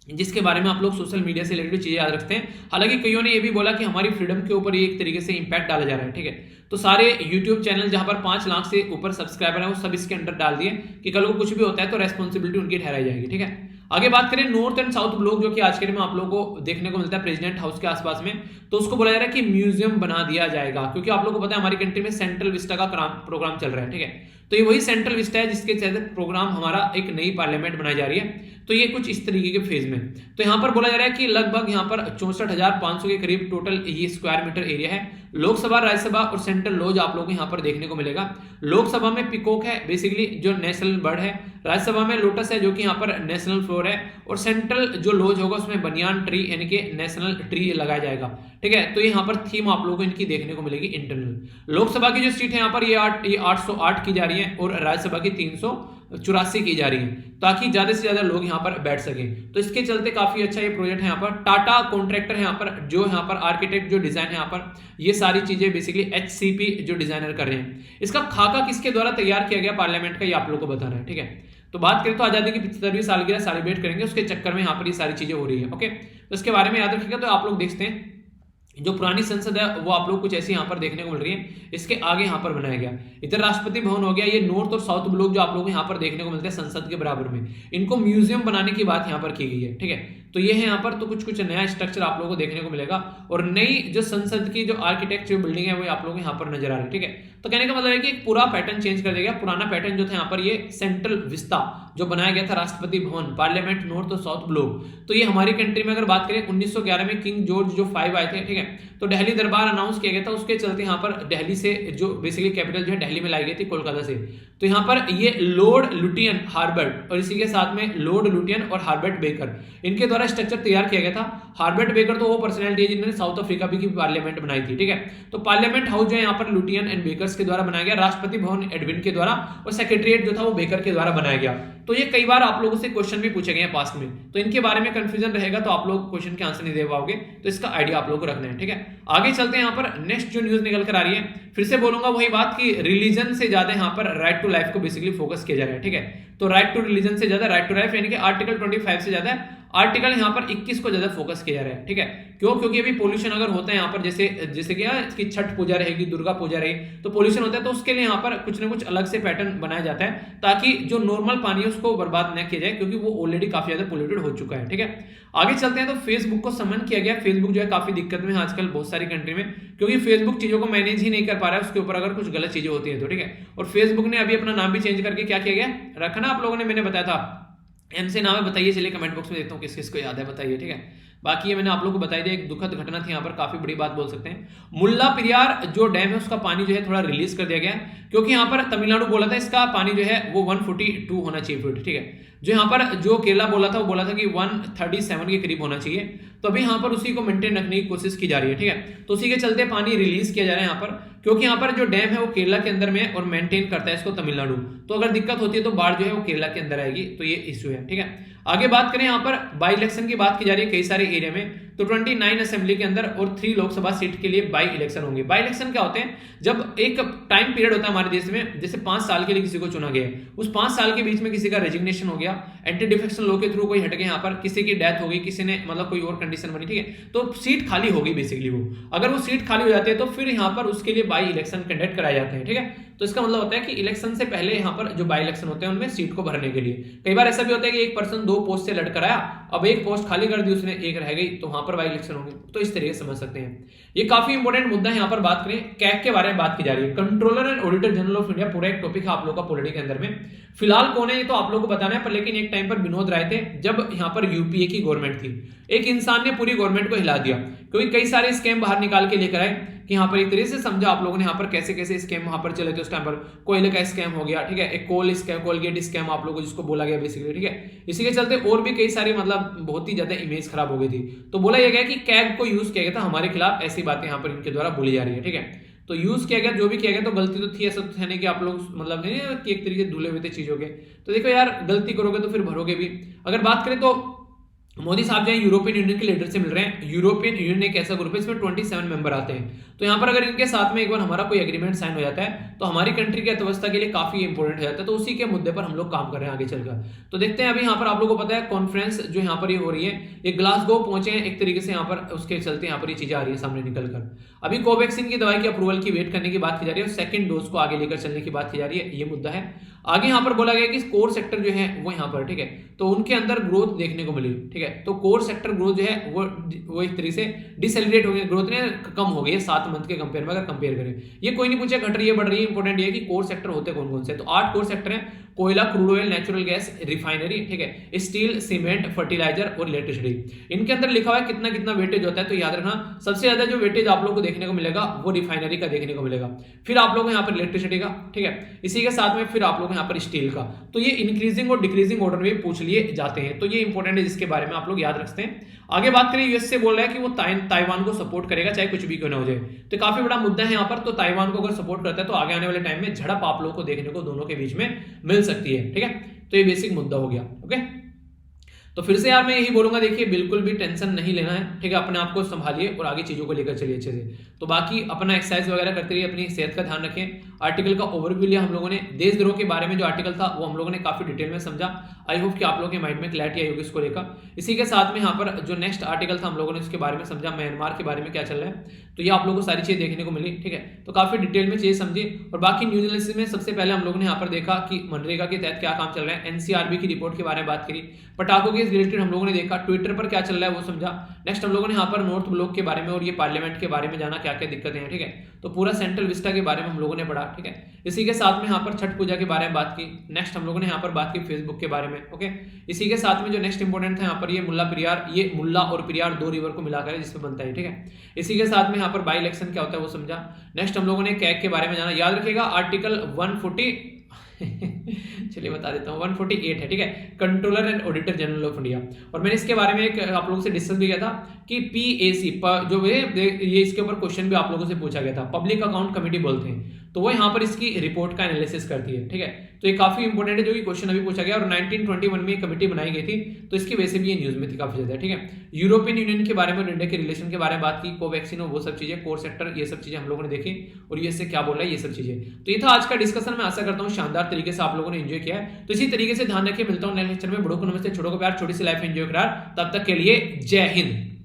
जिसके बारे में आप लोग सोशल मीडिया से रिलेटेड चीजें याद रखते हैं। हालांकि कईयों ने ये भी बोला कि हमारी फ्रीडम के ऊपर ये एक तरीके से इंपैक्ट डाला जा रहा है, ठीक है। तो सारे यूट्यूब चैनल जहां पर 5 लाख से ऊपर सब्सक्राइबर है वो सब इसके अंडर डाल दिए कि कल को कुछ भी होता है तो रेस्पॉन्सिबिलिटी उनकी ठहराई जाएगी, ठीक है। आगे बात करें नॉर्थ एंड साउथ ब्लॉक जो कि आज के दिन में आप लोगों को देखने को मिलता है प्रेसिडेंट हाउस के आसपास में, तो उसको बोला जा रहा है कि म्यूजियम बना दिया जाएगा, क्योंकि आप लोगों को पता है हमारी कंट्री में सेंट्रल विस्टा का प्रोग्राम चल रहा है, ठीक है। तो ये वही सेंट्रल विस्टा है जिसके तहत प्रोग्राम हमारा एक नई पार्लियामेंट बनाई जा रही है। तो ये कुछ इस तरीके के फेज में, तो यहाँ पर बोला जा रहा है कि लगभग यहाँ पर 64,500 के करीब टोटल ये स्क्वायर मीटर एरिया है। लोकसभा, राज्यसभा और सेंट्रल लॉज आप लोगों को यहाँ पर देखने को मिलेगा। लोकसभा में पिकॉक है बेसिकली जो नेशनल बर्ड है, राज्यसभा में लोटस है जो कि यहाँ पर नेशनल फ्लोर है, और सेंट्रल जो लॉज होगा उसमें बनियान ट्री यानी कि नेशनल ट्री लगाया जाएगा, ठीक है। तो यहाँ पर थीम आप लोगों को इनकी देखने को मिलेगी इंटरनल। लोकसभा की जो सीट है यहाँ पर ये 808 की जा रही है और राज्यसभा की 384 की जा रही है, ताकि ज्यादा से ज्यादा लोग यहाँ पर बैठ सके। तो इसके चलते काफी अच्छा ये प्रोजेक्ट है। यहाँ पर टाटा कॉन्ट्रैक्टर है, यहाँ पर जो यहाँ पर आर्किटेक्ट जो डिजाइन है, यहाँ पर ये सारी चीजें बेसिकली HCP जो डिजाइनर कर रहे हैं। इसका खाका किसके द्वारा तैयार किया गया पार्लियामेंट का, ये आप लोग को बताना है, ठीक है। तो बात करें तो आजादी की 75वीं सालगिरह सेलिब्रेट करेंगे, उसके चक्कर में यहाँ पर ये सारी चीजें हो रही है, ओके। तो इसके बारे में याद रखिएगा। तो आप लोग देखते हैं जो पुरानी संसद है वो आप लोग कुछ ऐसी यहाँ पर देखने को मिल रही है, इसके आगे यहाँ पर बनाया गया। इधर राष्ट्रपति भवन हो गया। ये नॉर्थ और साउथ ब्लॉक जो आप लोग यहाँ पर देखने को मिलते हैं संसद के बराबर में, इनको म्यूजियम बनाने की बात यहाँ पर की गई है, ठीक है। तो ये है यहाँ पर, तो कुछ नया स्ट्रक्चर आप लोगों को देखने को मिलेगा और नई जो संसद की जो आर्किटेक्चर बिल्डिंग है वो आप लोगों को यहाँ पर नजर आ रही है, ठीक है। तो कहने का मतलब है कि एक पूरा पैटर्न चेंज कर दिया गया। पुराना पैटर्न जो था यहाँ पर ये सेंट्रल विस्ता जो बनाया गया था राष्ट्रपति भवन, पार्लियामेंट, नॉर्थ और साउथ ब्लॉक, तो ये हमारी कंट्री में अगर बात करें 1911 में किंग जॉर्ज जो 5 आए थे, ठीक है। तो दिल्ली दरबार अनाउंस किया गया था, उसके चलते यहाँ पर दिल्ली से जो बेसिकली कैपिटल जो है दिल्ली में लाई गई थी कोलकाता से। तो यहाँ पर ये लॉर्ड लुटियन हार्बर्ट और इसी के साथ में लॉर्ड लुटियन और हार्बर्ट बेकर, इनके द्वारा स्ट्रक्चर तैयार किया गया था। हार्बर्ट बेकर तो वो पर्सनैलिटी है जिन्होंने साउथ अफ्रीका की पार्लियामेंट बनाई थी, ठीक है। तो पार्लियामेंट हाउस जो है यहाँ पर लुटियन एंड बेकर्स के द्वारा बनाया गया, राष्ट्रपति भवन एडविन के द्वारा, और सेक्रेटरिएट जो था वो बेकर के द्वारा बनाया गया। तो ये कई बार आप लोगों से क्वेश्चन भी पूछे गए हैं पास्ट में, तो इनके बारे में कंफ्यूजन रहेगा तो आप लोग क्वेश्चन के आंसर नहीं दे पाओगे, तो इसका आइडिया आप लोगों को रखना है, ठीक है। आगे चलते हैं। यहाँ पर नेक्स्ट जो न्यूज निकल कर आ रही है, फिर से बोलूंगा वही बात कि रिलीजन से ज्यादा यहाँ पर राइट टू लाइफ को बेसिकली फोकस किया जा रहा है, ठीक है। तो राइट टू रिलीजन से ज्यादा राइट टू लाइफ यानी कि आर्टिकल 25 से ज्यादा आर्टिकल यहाँ पर 21 को ज्यादा फोकस किया जा रहा है, ठीक है। क्यों? क्योंकि अभी पोल्यूशन अगर होता है यहाँ पर, जैसे कि छठ पूजा रहेगी, दुर्गा पूजा रहेगी, तो पोल्यूशन होता है, तो उसके लिए यहाँ पर कुछ ना कुछ अलग से पैटर्न बनाया जाता है ताकि जो नॉर्मल पानी है उसको बर्बाद न किया जाए, क्योंकि वो ऑलरेडी काफी ज्यादा पोल्यूटेड हो चुका है, ठीक है। आगे चलते हैं। तो फेसबुक को समन किया गया। फेसबुक जो है काफी दिक्कत में है आजकल बहुत सारी कंट्री में, क्योंकि फेसबुक चीजों को मैनेज ही नहीं कर पा रहा है, उसके ऊपर अगर कुछ गलत चीजें होती है तो, ठीक है। और फेसबुक ने अभी अपना नाम भी चेंज करके क्या किया गया, रखना आप लोगों ने, मैंने बताया था एम से नाम है, बताइए, चलिए कमेंट बॉक्स में देखता हूँ किस किस को याद है, बताइए, ठीक है। बाकी ये मैंने आप लोगों को बताई दिया, एक दुखद घटना थी यहाँ पर, काफी बड़ी बात बोल सकते हैं। मुल्ला पेरियार जो डैम है उसका पानी जो है थोड़ा रिलीज कर दिया गया, क्योंकि यहाँ पर तमिलनाडु बोला था इसका पानी जो है वो 142 होना चाहिए फीट, ठीक है। जो यहाँ पर जो केरला बोला था वो बोला था कि 137 के करीब होना चाहिए, तो अभी यहाँ पर उसी को मेंटेन रखने की कोशिश की जा रही है, ठीक है। तो उसी के चलते पानी रिलीज किया जा रहा है यहाँ पर, क्योंकि यहाँ पर जो डैम है वो केरला के अंदर में है और मेंटेन करता है इसको तमिलनाडु, तो अगर दिक्कत होती है तो बाढ़ जो है वो केरला के अंदर आएगी, तो ये इश्यू है, ठीक है। आगे बात करें यहाँ पर बाई इलेक्शन की बात की जा रही है कई सारे एरिया में, तो 29 असेंबली के अंदर और 3 लोकसभा सीट के लिए बाई इलेक्शन होंगे। बाई इलेक्शन क्या होते हैं, जब एक टाइम पीरियड होता है हमारे देश में, जैसे 5 साल के लिए किसी को चुना गया, उस 5 साल के बीच में किसी का रेजिग्नेशन हो गया, एंटी डिफेक्शन लॉ के थ्रू कोई हट गया, यहाँ पर किसी की डेथ हो गई, किसी ने मतलब कोई और कंडीशन बनी, ठीक है, तो सीट खाली हो गई बेसिकली। वो अगर वो सीट खाली हो जाती है तो फिर यहाँ पर उसके लिए बाई इलेक्शन कंडक्ट कराए जाते हैं, ठीक है। तो इसका मतलब होता है कि इलेक्शन से पहले यहाँ पर जो बाई इलेक्शन होते हैं उनमें सीट को भरने के लिए, कई बार ऐसा भी होता है कि एक पर्सन 2 पोस्ट से लड़कर आया, अब एक पोस्ट खाली कर दी उसने, एक रह गई, तो वहां पर बाई इलेक्शन होंगे। तो इस तरीके से समझ सकते हैं। ये काफी इंपॉर्टेंट मुद्दा है। यहाँ पर बात करें कैग के बारे में बात की जा रही है, controller and auditor general of India, पूरा एक टॉपिक है आप लोग का पॉलिटी के अंदर में। फिलहाल कौन है ये तो आप लोगों को बताना है, पर लेकिन एक टाइम पर विनोद राय थे, जब यहाँ पर यूपीए की गवर्नमेंट थी, एक इंसान ने पूरी गवर्नमेंट को हिला दिया, क्योंकि कई सारे स्कैम बाहर निकाल के लेकर आए कि यहाँ पर एक तरीके से समझा आप लोगों ने यहाँ पर कैसे कैसे स्कैम वहां पर चले थे उस टाइम पर। कोयले का स्कैम हो गया, ठीक है, एक कोलगेट स्कैम आप लोगों को जिसको बोला गया बेसिकली, ठीक है। इसी के चलते और भी कई सारी मतलब बहुत ही ज्यादा इमेज खराब हो गई थी, तो बोला यह गया कि कैग को यूज किया गया था हमारे खिलाफ, ऐसी बातें यहाँ पर इनके द्वारा बोली जा रही है, ठीक है। तो यूज किया गया, जो भी किया गया, तो गलती तो थी, ऐसा तो है नहीं कि आप लोग मतलब कि एक तरीके से धुले हुए थे चीजों के। तो देखो यार, गलती करोगे तो फिर भरोगे भी। अगर बात करें तो मोदी साहब जो है यूरोपियन यूनियन के लीडर से मिल रहे हैं। यूरोपियन यूनियन एक ऐसा ग्रुप है इसमें 27 मेंबर आते हैं, तो यहाँ पर अगर इनके साथ में एक बार हमारा कोई एग्रीमेंट साइन हो जाता है तो हमारी कंट्री की अर्थव्यवस्था के लिए काफी इंपॉर्टेंट हो जाता है। तो उसी के मुद्दे पर हम लोग काम कर रहे हैं आगे चलकर। तो देखते हैं, अभी यहाँ पर आप लोगों को पता है कॉन्फ्रेंस जो यहाँ पर ये हो रही है, ये ग्लासगो पहुंचे हैं एक तरीके से यहाँ पर, उसके चलते यहाँ पर ये चीजें आ रही है सामने निकल कर। अभी कोवैक्सीन की दवाई की अप्रूवल की वेट करने की बात की जा रही है और सेकंड डोज को आगे लेकर चलने की बात की जा रही है, ये मुद्दा है। आगे यहाँ पर बोला गया कि कोर सेक्टर जो है वो यहाँ पर, ठीक है, तो उनके अंदर ग्रोथ देखने को मिली, ठीक है। तो कोर सेक्टर ग्रोथ जो है वो एक तरीके से डिसेलिब्रेट हो गई, ग्रोथ ने कम हो गई है 7 मंथ के कंपेयर में, अगर कंपेयर करें। ये कोई नहीं पूछे घट रही है बढ़ रही है, इंपॉर्टेंट ये है कि कोर सेक्टर होते कौन कौन से। तो 8 कोर सेक्टर है, कोयला, crude oil, natural gas, refinery, ठीक है, स्टील, सीमेंट, फर्टिलाइजर और इलेक्ट्रिसिटी। इनके अंदर लिखा हुआ है कितना कितना वेटेज होता है, तो याद रखना सबसे ज्यादा जो वेटेज आप लोग को देखने को मिलेगा वो रिफाइनरी का देखने को मिलेगा, फिर आप लोग यहाँ पर इलेक्ट्रिसिटी का, ठीक है, इसी के साथ में फिर आप लोग यहाँ पर स्टील का। तो ये इंक्रीजिंग और डिक्रीजिंग ऑर्डर में पूछ लिए जाते हैं, तो ये इंपॉर्टेंट है जिसके बारे में आप लोग याद रखते हैं। आगे बात करें, यूएस से बोल रहा है कि वो ताइवान को सपोर्ट करेगा चाहे कुछ भी क्यों ना हो जाए, तो काफी बड़ा मुद्दा है यहाँ पर। तो ताइवान को अगर सपोर्ट करता है तो आगे आने वाले टाइम में झड़प आप लोगों को देखने को दोनों के बीच में मिल सकती है, ठीक है। तो ये बेसिक मुद्दा हो गया, ओके। तो फिर से यार मैं यही बोलूंगा, देखिए बिल्कुल भी टेंशन नहीं लेना है, ठीक है, अपने आप को संभालिए और आगे चीजों को लेकर चलिए अच्छे से। तो बाकी अपना एक्सरसाइज वगैरह करते रहिए, अपनी सेहत का ध्यान रखें। आर्टिकल का ओवरव्यू लिया हम लोगों ने, देशद्रोह के बारे में जो आर्टिकल था वो हम लोगों ने काफी डिटेल में समझा। आई होप कि आप लोगों के माइंड में क्लैरिटी आई होगी इसको लेकर। इसी के साथ में यहाँ पर जो नेक्स्ट आर्टिकल था हम लोगों ने उसके बारे में समझा, म्यांमार के बारे में क्या चल रहा है, तो ये आप लोगों को सारी चीजें देखने को मिली, ठीक है। तो काफी डिटेल में चीजें समझी। और बाकी न्यूज एनालिसिस में सबसे पहले हम लोगों ने यहाँ पर देखा कि मनरेगा के तहत क्या काम चल रहा है, एनसीआरबी की रिपोर्ट के बारे में बात करी, पटाखों के रिलेटेड हम लोगों ने देखा, ट्विटर पर क्या चल रहा है वो समझा। नेक्स्ट हम लोगों ने यहाँ पर नॉर्थ ब्लॉक के बारे में और ये पार्लियामेंट के बारे में जाना, क्या क्या दिक्कतें हैं, ठीक है। तो पूरा सेंट्रल विस्टा के बारे में हम लोगों ने पढ़ा, ठीक है। इसी के साथ में यहाँ पर छठ पूजा के बारे में बात की। नेक्स्ट हम लोगों ने यहाँ पर बात की फेसबुक के बारे में, ओके। इसी के साथ में जो नेक्स्ट इंपॉर्टेंट था यहाँ पर ये मुल्ला पेरियार, ये मुल्ला और पेरियार 2 रिवर को मिलाकर है जिसमें बनता है, ठीक है। इसी के साथ में यहाँ पर बाई इलेक्शन क्या होता है वो समझा। नेक्स्ट हम लोगों ने कैग के बारे में जाना, याद रखिएगा आर्टिकल 140 चलिए बता देता हूँ 148 है, ठीक है, controller and auditor general of India. और मैंने इसके बारे में एक आप लोगों से डिस्कस भी किया था कि पीएसी जो ये इसके ऊपर क्वेश्चन भी आप लोगों से पूछा गया था, पब्लिक अकाउंट कमेटी बोलते हैं, तो वो यहाँ पर इसकी रिपोर्ट का एनालिसिस करती है, ठीक है। तो ये काफी इंपॉर्टेंट है जो कि क्वेश्चन अभी पूछा गया, और 1921 में कमेटी बनाई गई थी, तो इसकी वजह से भी ये न्यूज में थी काफी ज्यादा, ठीक है। यूरोपियन यूनियन के बारे में और इंडिया के रिलेशन के बारे में बात की, कोवैक्सीन वो सब चीजें, कोर सेक्टर, ये सब चीजें हम लोगों ने देखी, और ये से क्या बोल रहा है ये सब चीजें। तो ये था आज का डिस्कशन। मैं आशा करता हूँ शानदार तरीके से आप लोगों ने एंजॉय किया है। तो इसी तरीके से ध्यान रखिए, मिलता हूँ नेक्स्ट लेक्चर में। बड़ों को नमस्ते, छोटों को प्यार, छोटी सी लाइफ एंजॉय करार। तब तक के लिए जय हिंद।